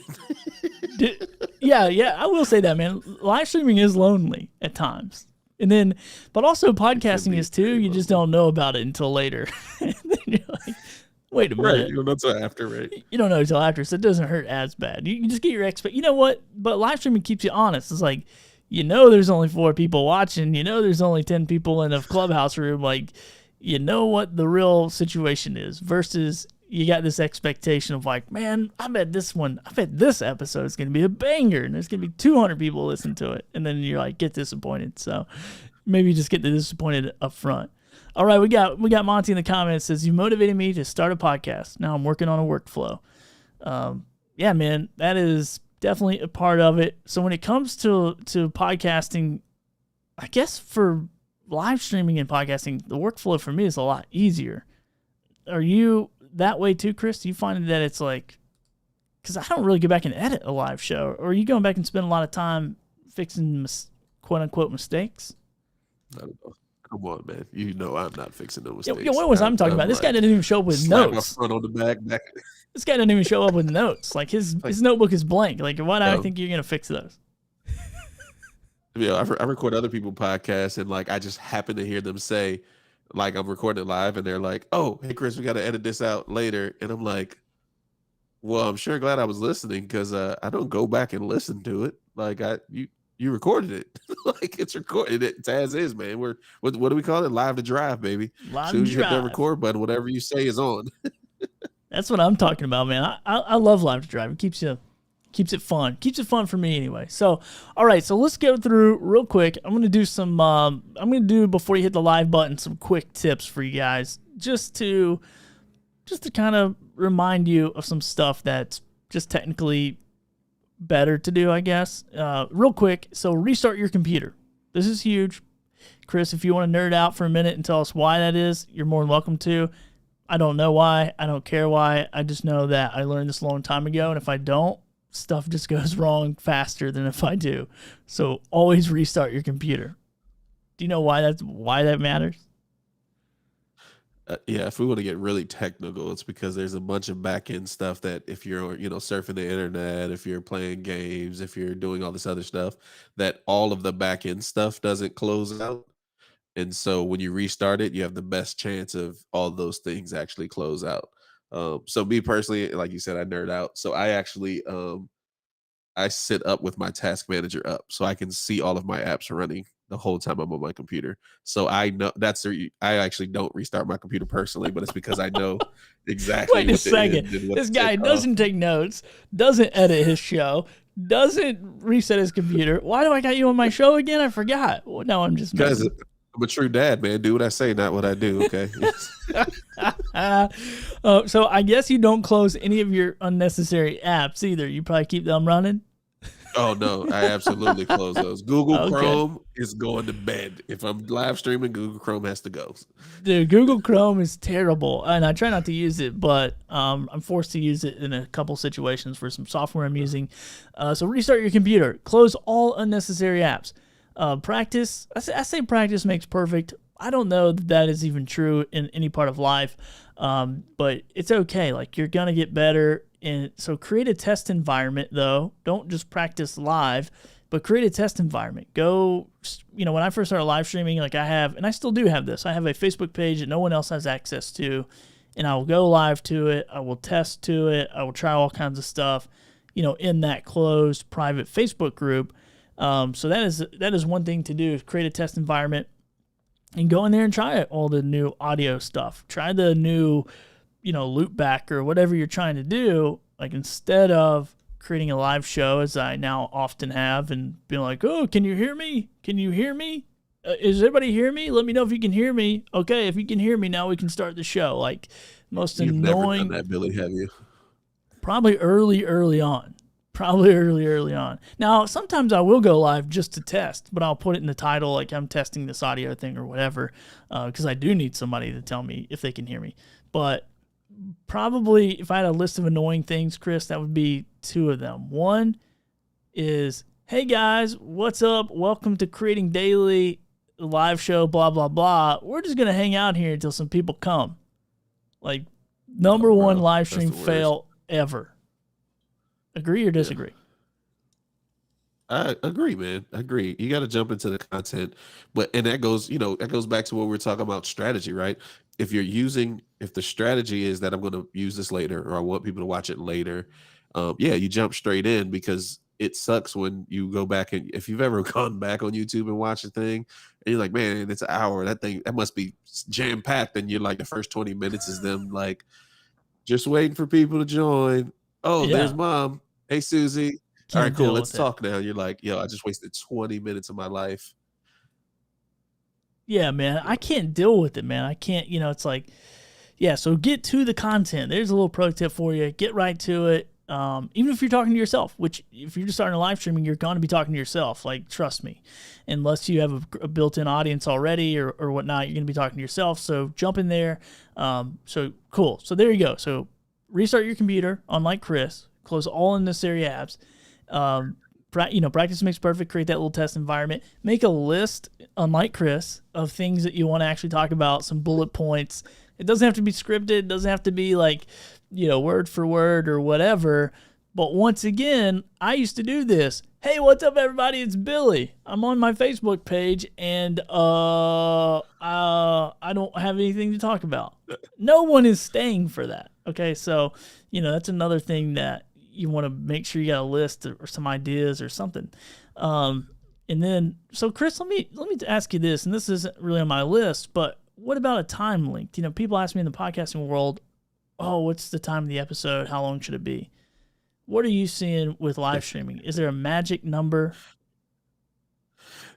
Yeah, I will say that, man. Live streaming is lonely at times. But also podcasting is too. You just don't know about it until later. And then you're like, wait a minute. Right, you don't know until after, right? You don't know until after, so it doesn't hurt as bad. You can just get your expect. You know what? But live streaming keeps you honest. It's like, there's only 4 people watching. There's only 10 people in a clubhouse room. Like, what the real situation is, versus you got this expectation of like, man, I bet this episode is going to be a banger and there's going to be 200 people listen to it. And then you're like, get disappointed. So maybe just get disappointed up front. All right. We got Monty in the comments, says, you motivated me to start a podcast. Now I'm working on a workflow. Yeah, man, that is definitely a part of it. So when it comes to podcasting, I guess for live streaming and podcasting, the workflow for me is a lot easier. Are you that way too, Chris? Do you find that it's like, because I don't really go back and edit a live show, or are you going back and spend a lot of time fixing quote unquote mistakes? I don't know. Come on, man. I'm not fixing no mistakes. Yeah, what was I'm talking about? This guy didn't even show up with notes. My front on the back. This guy didn't even show up with notes. Like his notebook is blank. Like, why do I think you're gonna fix those? I record other people's podcasts, and like I just happen to hear them say, like, I'm recording it live, and they're like, "Oh, hey Chris, we got to edit this out later," and I'm like, "Well, I'm sure glad I was listening, because I don't go back and listen to it. Like you recorded it, like it's recorded. It's as is, man. What do we call it? Live to drive, baby. As soon as you hit that record button, whatever you say is on." That's what I'm talking about, man. I love live to drive. It keeps it fun. Keeps it fun for me anyway. So, all right. So let's go through real quick. I'm going to do some, before you hit the live button, some quick tips for you guys, just to kind of remind you of some stuff that's just technically better to do, I guess. Real quick. So restart your computer. This is huge. Chris, if you want to nerd out for a minute and tell us why that is, you're more than welcome to. I don't know why. I don't care why. I just know that I learned this a long time ago, and if I don't, stuff just goes wrong faster than if I do. So always restart your computer. Do you know why that matters? Yeah, if we want to get really technical, it's because there's a bunch of back-end stuff that if you're, surfing the internet, if you're playing games, if you're doing all this other stuff, that all of the back-end stuff doesn't close out. And so when you restart it, you have the best chance of all those things actually close out. So me personally, like you said, I nerd out. So I actually I sit up with my task manager up so I can see all of my apps running the whole time I'm on my computer. So I know I actually don't restart my computer personally, but it's because I know exactly Wait a what to end second. and what This to guy take off. doesn't take notes, doesn't edit his show, doesn't reset his computer. Why do I got you on my show again? I forgot. Well, no, I'm just Because messing. I'm a true dad, man. Do what I say, not what I do. Okay. So I guess you don't close any of your unnecessary apps either. You probably keep them running. Oh no, I absolutely close those. Google Okay. Chrome is going to bed. If I'm live streaming, Google Chrome has to go. Dude, Google Chrome is terrible, and I try not to use it, but I'm forced to use it in a couple situations for some software I'm using. So restart your computer. Close all unnecessary apps. Practice. I say practice makes perfect. I don't know that is even true in any part of life, but it's okay. Like, you're gonna get better. And so create a test environment, though. Don't just practice live, but create a test environment. Go, when I first started live streaming, like I have, and I still do have this, I have a Facebook page that no one else has access to, and I will go live to it. I will test to it. I will try all kinds of stuff, in that closed private Facebook group. So that is one thing to do, is create a test environment and go in there and try it, all the new audio stuff. Try the new loop back or whatever you're trying to do. Like, instead of creating a live show, as I now often have, and being like, oh, can you hear me? Can you hear me? Is everybody hear me? Let me know if you can hear me. Okay, if you can hear me, now we can start the show. Like, most You've annoying. never done that, Billy, have you? Probably early on. Now, sometimes I will go live just to test, but I'll put it in the title, like I'm testing this audio thing or whatever, because I do need somebody to tell me if they can hear me. But probably, if I had a list of annoying things, Chris, that would be two of them. One is, hey guys, what's up? Welcome to Creating Daily, live show, blah, blah, blah. We're just going to hang out here until some people come. Like, number one live stream fail ever. Agree or disagree? I agree, man. I agree. You got to jump into the content, and that goes back to what we were talking about, strategy, right? If the strategy is that I'm going to use this later, or I want people to watch it later, you jump straight in, because it sucks when you go back, and if you've ever gone back on YouTube and watched a thing and you're like, man, it's an hour, that must be jam packed, and you're like, the first 20 minutes is them like just waiting for people to join. Oh, Yeah. There's mom. Hey, Susie. All right, cool. Let's deal with talk now. You're like, yo, I just wasted 20 minutes of my life. Yeah, man, I can't deal with it, man. I can't, it's like, yeah, so get to the content. There's a little pro tip for you. Get right to it. Even if you're talking to yourself, which if you're just starting a live streaming, you're going to be talking to yourself. Like, trust me, unless you have a built-in audience already or whatnot, you're going to be talking to yourself. So jump in there. So cool. So there you go. So restart your computer, unlike Chris. Close all unnecessary apps. Practice makes perfect. Create that little test environment. Make a list, unlike Chris, of things that you want to actually talk about, some bullet points. It doesn't have to be scripted. It doesn't have to be like, word for word or whatever. But once again, I used to do this. Hey, what's up, everybody? It's Billy. I'm on my Facebook page, and I don't have anything to talk about. No one is staying for that. Okay, so that's another thing that you want to make sure you got a list or some ideas or something. And then, so Chris, let me ask you this, and this isn't really on my list, but what about a time length? People ask me in the podcasting world, oh, what's the time of the episode? How long should it be? What are you seeing with live streaming? Is there a magic number?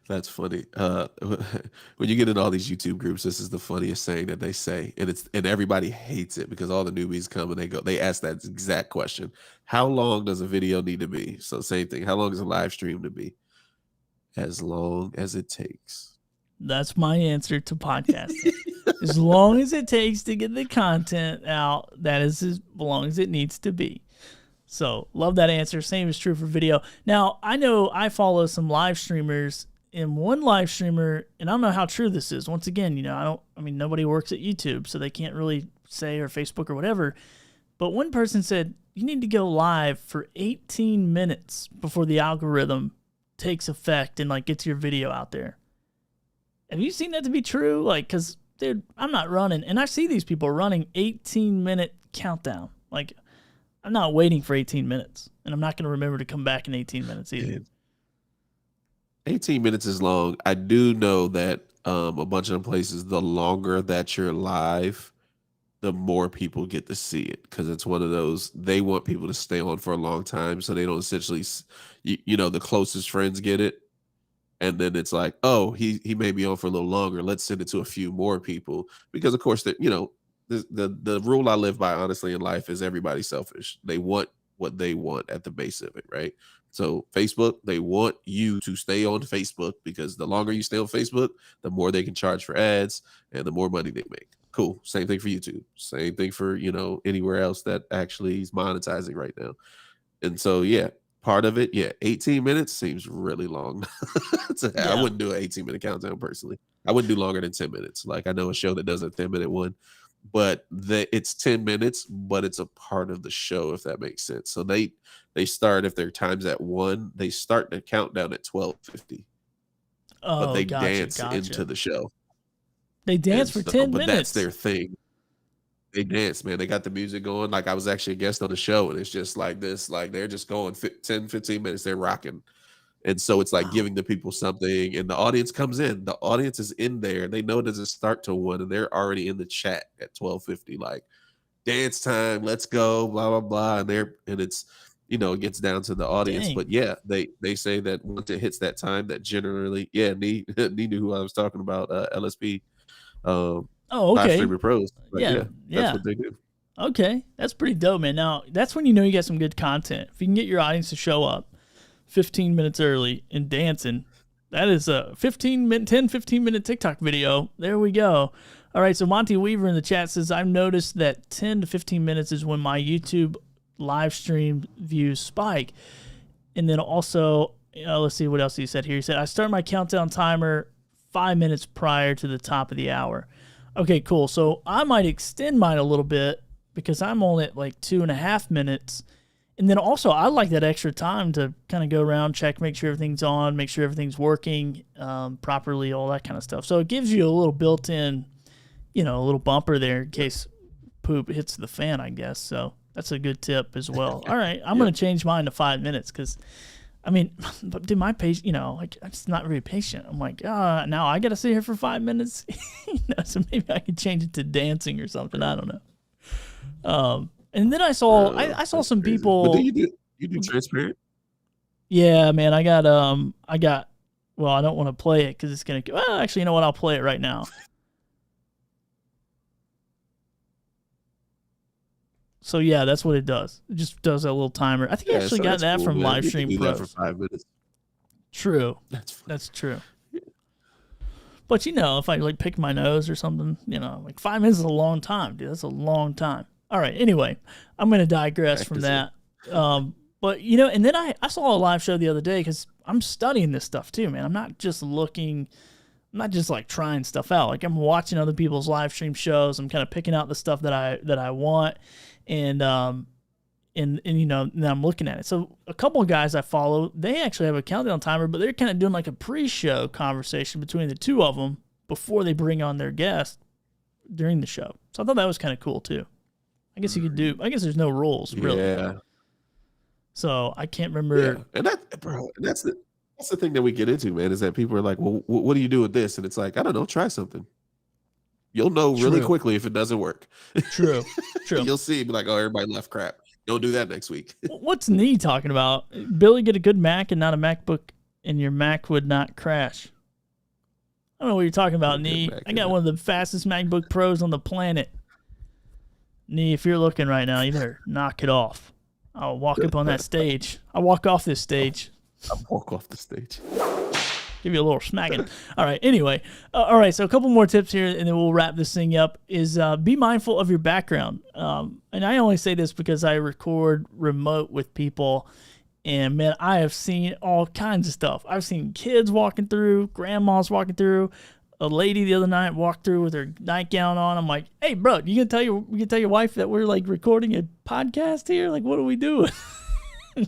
That's funny. When you get in all these YouTube groups, this is the funniest saying that they say, and everybody hates it, because all the newbies come and they ask that exact question: how long does a video need to be? So same thing. How long is a live stream to be? As long as it takes. That's my answer to podcasting. As long as it takes to get the content out, that is as long as it needs to be. So love that answer. Same is true for video. Now, I know I follow some live streamers, and one live streamer, and I don't know how true this is. Once again, nobody works at YouTube, so they can't really say, or Facebook or whatever. But one person said, you need to go live for 18 minutes before the algorithm takes effect and gets your video out there. Have you seen that to be true? Because, dude, I'm not running, and I see these people running 18-minute countdown. Like, I'm not waiting for 18 minutes, and I'm not going to remember to come back in 18 minutes either. 18 minutes is long. I do know that a bunch of them places, the longer that you're live, the more people get to see it, because it's one of those, they want people to stay on for a long time, so they don't essentially, the closest friends get it. And then it's like, oh, he may be on for a little longer. Let's send it to a few more people, because of course that the rule I live by honestly in life is everybody's selfish. They want what they want at the base of it, right? So Facebook, they want you to stay on Facebook, because the longer you stay on Facebook, the more they can charge for ads and the more money they make. Cool. Same thing for YouTube. Same thing for anywhere else that actually is monetizing right now. And so part of it, 18 minutes seems really long. I wouldn't do an 18-minute countdown personally. I wouldn't do longer than 10 minutes. Like, I know a show that does a 10-minute one, but it's 10 minutes, but it's a part of the show, if that makes sense. So they start, if their time's at 1, they start the countdown at 12:50. Oh, but they gotcha, dance into the show. They dance for 10 but minutes. That's their thing. They dance, man. They got the music going. Like, I was actually a guest on the show, and it's just like this. Like, they're just going 10, 15 minutes. They're rocking. And so it's like giving the people something, and the audience comes in. The audience is in there. They know it doesn't start till 1, and they're already in the chat at 12:50. Like, dance time, let's go, blah, blah, blah. And it's, it gets down to the audience. Dang. But they say that once it hits that time, that generally, Nee knew who I was talking about, LSP. Oh, okay. Live streamer pros. But Yeah. That's what they do. Okay, that's pretty dope, man. Now, that's when you know you got some good content. If you can get your audience to show up 15 minutes early and dancing, that is a 15-minute TikTok video. There we go. All right, so Monty Weaver in the chat says, I've noticed that 10 to 15 minutes is when my YouTube live stream views spike. And then also, let's see what else he said here. He said, I start my countdown timer 5 minutes prior to the top of the hour. Okay, cool. So I might extend mine a little bit because I'm only at like 2.5 minutes. And then also I like that extra time to kind of go around, check, make sure everything's on, make sure everything's working properly, all that kind of stuff. So it gives you a little built-in, a little bumper there in case poop hits the fan, I guess. So that's a good tip as well. All right, I'm going to change mine to 5 minutes because, but dude, my patient, I'm just not very patient. I'm like, now I got to sit here for 5 minutes. So maybe I could change it to dancing or something. I don't know. And then I saw some crazy. people. But you do transparent? Yeah, man. I got. Well, I don't want to play it because it's gonna. Well, actually, you know what? I'll play it right now. So yeah, that's what it does. It just does a little timer. I think I actually got that from Livestream Pros. For 5 minutes. True. That's true. But if I like pick my nose or something, like 5 minutes is a long time, dude. That's a long time. All right. Anyway, I'm going to digress from that. But and then I saw a live show the other day because I'm studying this stuff too, man. I'm not just like trying stuff out. Like, I'm watching other people's live stream shows. I'm kind of picking out the stuff that I want, and then I'm looking at it. So a couple of guys I follow, they actually have a countdown timer, but they're kind of doing like a pre-show conversation between the two of them before they bring on their guest during the show. So I thought that was kind of cool too. I guess you could do. I guess there's no rules really. Yeah. So I can't remember. Yeah. And that's the thing that we get into, man, is that people are like, well, what do you do with this? And it's like, I don't know, try something. You'll know really quickly if it doesn't work. True. You'll see, be like, oh, everybody left crap. Don't do that next week. What's Nee talking about? Billy, get a good Mac and not a MacBook, and your Mac would not crash. I don't know what you're talking about, Nee. I got one of the fastest MacBook Pros on the planet. Nee, if you're looking right now, you better knock it off. I'll walk up on that stage. I'll walk off this stage. I'll walk off the stage. Give you a little smacking. All right. Anyway. All right. So a couple more tips here, and then we'll wrap this thing up. Is be mindful of your background. And I only say this because I record remote with people, and man, I have seen all kinds of stuff. I've seen kids walking through, grandmas walking through. A lady the other night walked through with her nightgown on. I'm like, hey, bro, you can tell your wife that we're like recording a podcast here? Like, what are we doing?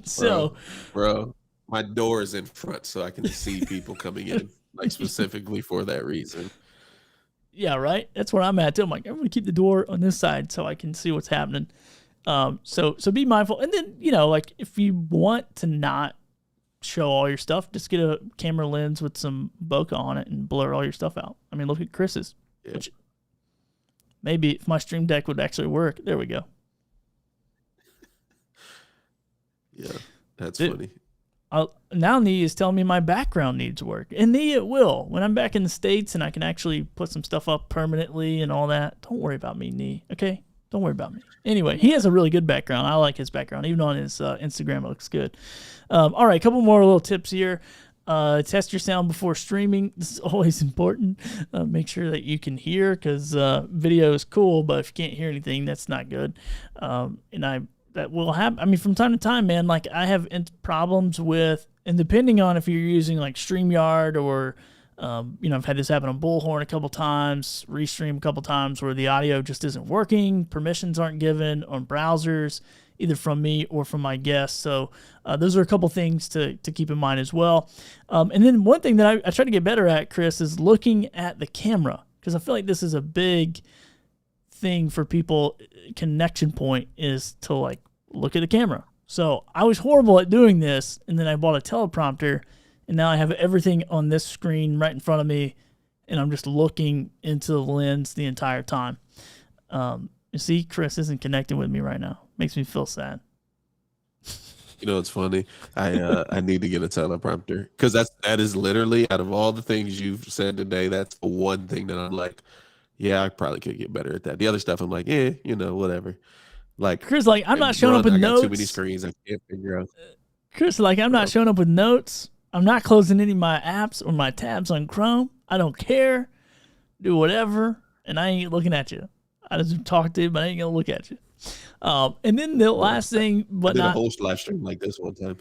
So, bro, my door is in front so I can see people coming in, like specifically for that reason. Yeah, right. That's where I'm at too. I'm like, I'm gonna keep the door on this side so I can see what's happening. So be mindful. And then, like if you want to not show all your stuff, just get a camera lens with some bokeh on it and blur all your stuff out. I mean, look at Chris's. Yeah. Which maybe if my stream deck would actually work. There we go. Yeah, that's Dude, funny. Now Nee is telling me my background needs work. And Nee, it will. When I'm back in the States and I can actually put some stuff up permanently and all that, don't worry about me, Nee, okay? Don't worry about me. Anyway, he has a really good background. I like his background. Even on his Instagram, it looks good. All right, a couple more little tips here. Test your sound before streaming. This is always important. Make sure that you can hear, because video is cool, but if you can't hear anything, that's not good. That will happen. I mean, from time to time, man, like I have problems with, and depending on if you're using like StreamYard or, I've had this happen on Bullhorn a couple times, Restream a couple times, where the audio just isn't working, permissions aren't given on browsers, either from me or from my guests. So those are a couple things to keep in mind as well. And then one thing that I try to get better at, Chris, is looking at the camera, because I feel like this is a big thing for people. Connection point is to like look at the camera. So I was horrible at doing this, and then I bought a teleprompter, and now I have everything on this screen right in front of me, and I'm just looking into the lens the entire time. You see, Chris isn't connecting with me right now. Makes me feel sad. You know, it's funny. I need to get a teleprompter, because that is literally, out of all the things you've said today, that's the one thing that I'm like, yeah, I probably could get better at that. The other stuff, I'm like, whatever. Like Chris, like I'm not showing up with I notes. got too many screens. I can't figure out. Chris, like I'm not showing up with notes. I'm not closing any of my apps or my tabs on Chrome. I don't care. Do whatever, and I ain't looking at you. I just talk to you, but I ain't gonna look at you. And then the last thing, but I did not a whole live stream like this one time.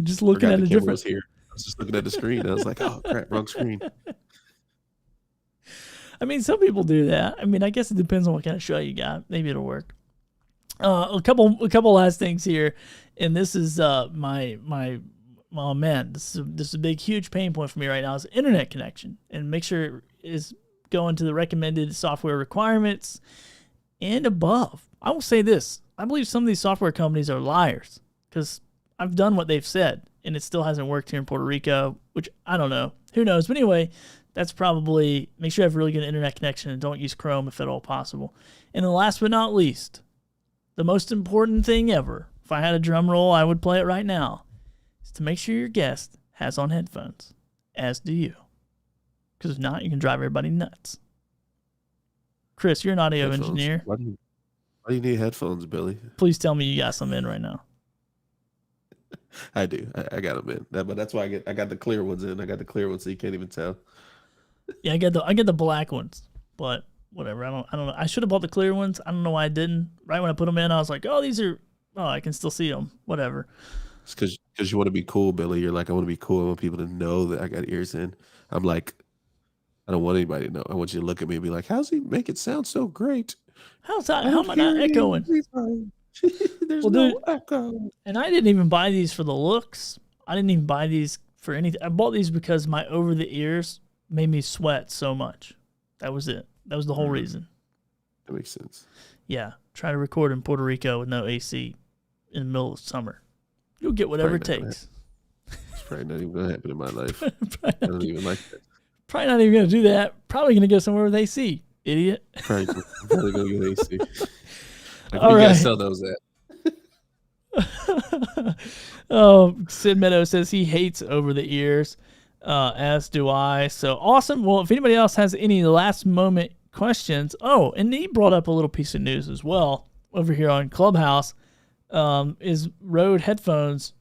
just looking at the a camera different. was here. I was just looking at the screen. I was like, oh crap, wrong screen. I mean, some people do that. I mean, I guess it depends on what kind of show you got. Maybe it'll work. A couple last things here, and this is my oh man, this is a big huge pain point for me right now is internet connection, and make sure it is going to the recommended software requirements and above. I will say this: I believe some of these software companies are liars, because I've done what they've said, and it still hasn't worked here in Puerto Rico, which I don't know. Who knows? But anyway, that's probably, make sure you have a really good internet connection and don't use Chrome if at all possible. And then last but not least, the most important thing ever, if I had a drum roll, I would play it right now, is to make sure your guest has on headphones, as do you. Because if not, you can drive everybody nuts. Chris, you're an audio engineer. Why do you need headphones, Billy? Please tell me you got some in right now. I do. I got them in. But that's why I got the clear ones in. I got the clear ones so you can't even tell. Yeah, I get the black ones, but whatever. I don't know. I should have bought the clear ones. I don't know why I didn't. Right when I put them in, I was like, oh, I can still see them. Whatever. It's because you want to be cool, Billy. You're like, I want to be cool. I want people to know that I got ears in. I'm like, I don't want anybody to know. I want you to look at me and be like, how's he make it sound so great? How am I not echoing? There's Well, no dude, echo. And I didn't even buy these for the looks. I didn't even buy these for anything. I bought these because my over the ears made me sweat so much. That was it. That was the whole reason. That makes sense. Yeah. Try to record in Puerto Rico with no AC in the middle of summer. You'll get whatever it takes. It's probably not even going to happen in my life. I don't even like that. Probably not even going to do that. Probably going to go somewhere with AC. Idiot. Probably going to get AC. Like, All you right. guys sell those at? Oh, Sid Meadows says he hates over the ears, as do I. So awesome. Well, if anybody else has any last moment questions, and he brought up a little piece of news as well over here on Clubhouse, is Rode headphones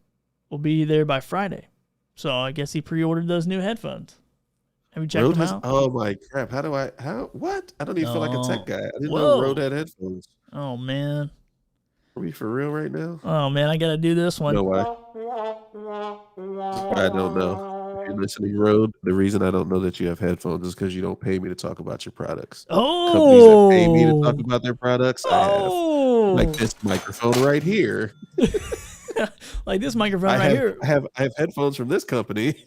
will be there by Friday. So I guess he pre-ordered those new headphones. Have you checked them out? Oh my crap! What? I don't even feel like a tech guy. I didn't Whoa. know Rode had headphones. Oh man. Are we for real right now? Oh man, I gotta do this one. You know why? I don't know. If you're listening, Rode, the reason I don't know that you have headphones is because you don't pay me to talk about your products. Companies that pay me to talk about their products, I have like this microphone right here. Like this microphone right here. I have headphones from this company.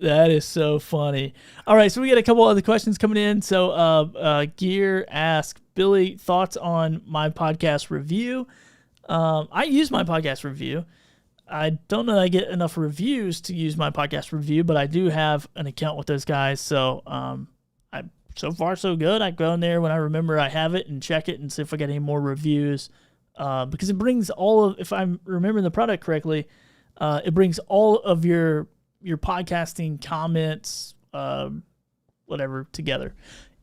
That is so funny. All right, so we got a couple other questions coming in. So Gear asks, Billy, thoughts on my podcast review? I use my podcast review. I don't know that I get enough reviews to use my podcast review, but I do have an account with those guys. So so far so good. I go in there when I remember I have it and check it and see if I get any more reviews. Because it brings all of, if I'm remembering the product correctly, it brings all of your podcasting comments, whatever, together.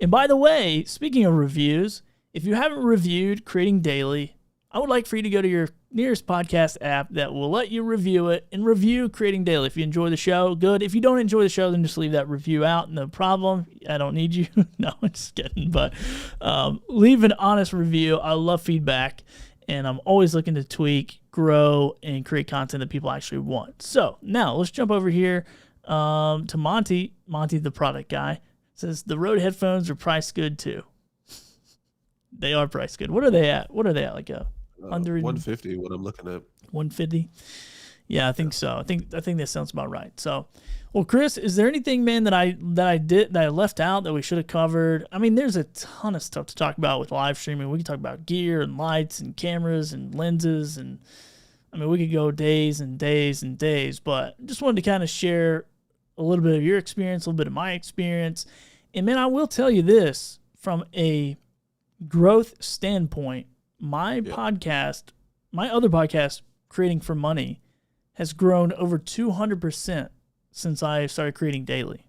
And by the way, speaking of reviews, if you haven't reviewed Creating Daily, I would like for you to go to your nearest podcast app that will let you review it and review Creating Daily. If you enjoy the show, good. If you don't enjoy the show, then just leave that review out. No problem. I don't need you. No, I'm just kidding. But leave an honest review. I love feedback, and I'm always looking to tweak, grow, and create content that people actually want. So now let's jump over here to Monty. Monty, the product guy, says the Rode headphones are priced good too. They are priced good. What are they at? Like a 150. What I'm looking at. 150. Yeah, I think so. I think that sounds about right. So, well, Chris, is there anything, man, that I left out that we should have covered? I mean, there's a ton of stuff to talk about with live streaming. We can talk about gear and lights and cameras and lenses, and I mean, we could go days and days and days. But just wanted to kind of share a little bit of your experience, a little bit of my experience, and man, I will tell you this from a growth standpoint. My other podcast, Creating for Money, has grown over 200% since I started creating daily.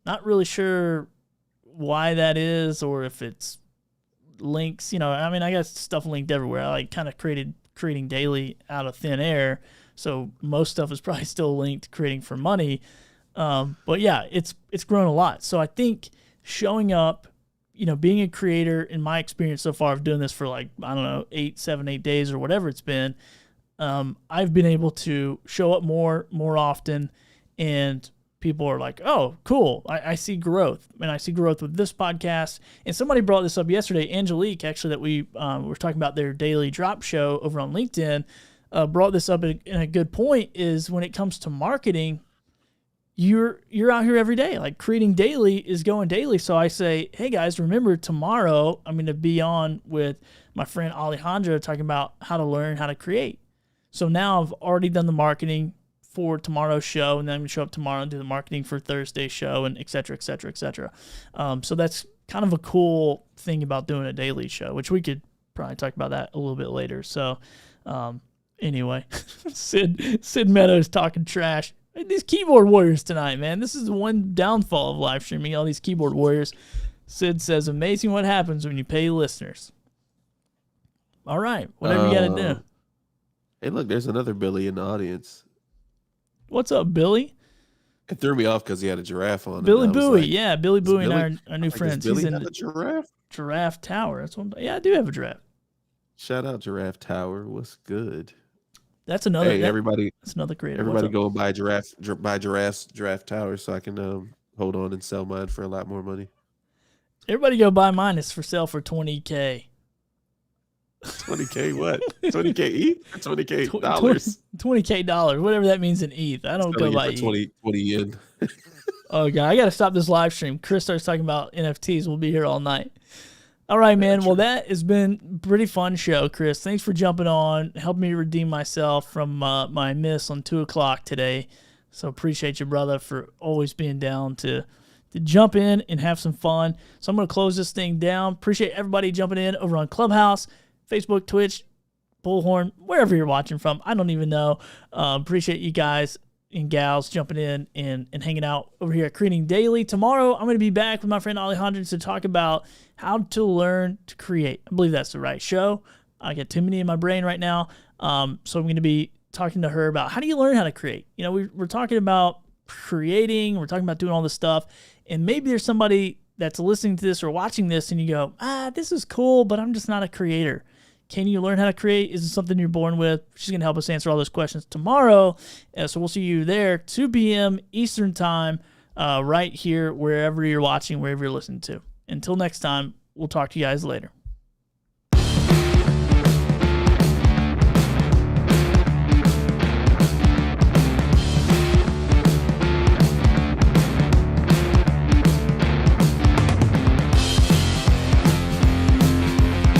Not really sure why that is, or if it's links. I mean, I got stuff linked everywhere. I kind of creating daily out of thin air, so most stuff is probably still linked to Creating for Money. But yeah, it's grown a lot. So I think showing up, being a creator, in my experience so far of doing this for 8 days or whatever it's been, I've been able to show up more often, and people are like, oh, cool. I see growth, and I see growth with this podcast. And somebody brought this up yesterday, Angelique, actually, that we were talking about their daily drop show over on LinkedIn, brought this up in a good point, is when it comes to marketing, you're out here every day. Like, Creating Daily is going daily. So I say, hey guys, remember tomorrow I'm going to be on with my friend Alejandro talking about how to learn how to create. So now I've already done the marketing for tomorrow's show, and then I'm going to show up tomorrow and do the marketing for Thursday's show, and et cetera, et cetera, et cetera. So that's kind of a cool thing about doing a daily show, which we could probably talk about that a little bit later. So anyway, Sid Meadows talking trash. These keyboard warriors tonight, man. This is the one downfall of live streaming, all these keyboard warriors. Sid says, amazing what happens when you pay listeners. All right, whatever you got to do. Hey, look, there's another Billy in the audience. What's up, Billy? It threw me off because he had a giraffe on. Billy Bowie, yeah, Billy Bowie and our new friends. Does Billy have a giraffe? Giraffe Tower. Yeah, I do have a giraffe. Shout out Giraffe Tower. What's good? That's another. Hey, everybody! That's another creator. Everybody go and buy Giraffe Tower so I can hold on and sell mine for a lot more money. Everybody go buy mine. It's for sale for $20K. $20K what? $20K ETH? $20K dollars? $20K, whatever that means in ETH. I don't go by ETH. 20 yen. Oh god, I gotta stop this live stream. Chris starts talking about NFTs. We'll be here all night. All right, man. Well, that has been a pretty fun show, Chris. Thanks for jumping on, helping me redeem myself from my miss on 2 o'clock today. So appreciate you, brother, for always being down to jump in and have some fun. So I'm going to close this thing down. Appreciate everybody jumping in over on Clubhouse, Facebook, Twitch, Bullhorn, wherever you're watching from. I don't even know. Appreciate you guys and gals jumping in and hanging out over here at Creating Daily. Tomorrow, I'm going to be back with my friend Alejandro to talk about how to learn to create. I believe that's the right show. I got too many in my brain right now. So I'm going to be talking to her about how do you learn how to create. We're talking about creating. We're talking about doing all this stuff. And maybe there's somebody that's listening to this or watching this and you go, this is cool, but I'm just not a creator. Can you learn how to create? Is it something you're born with? She's going to help us answer all those questions tomorrow. So we'll see you there, 2 p.m. Eastern time, right here, wherever you're watching, wherever you're listening to. Until next time, we'll talk to you guys later.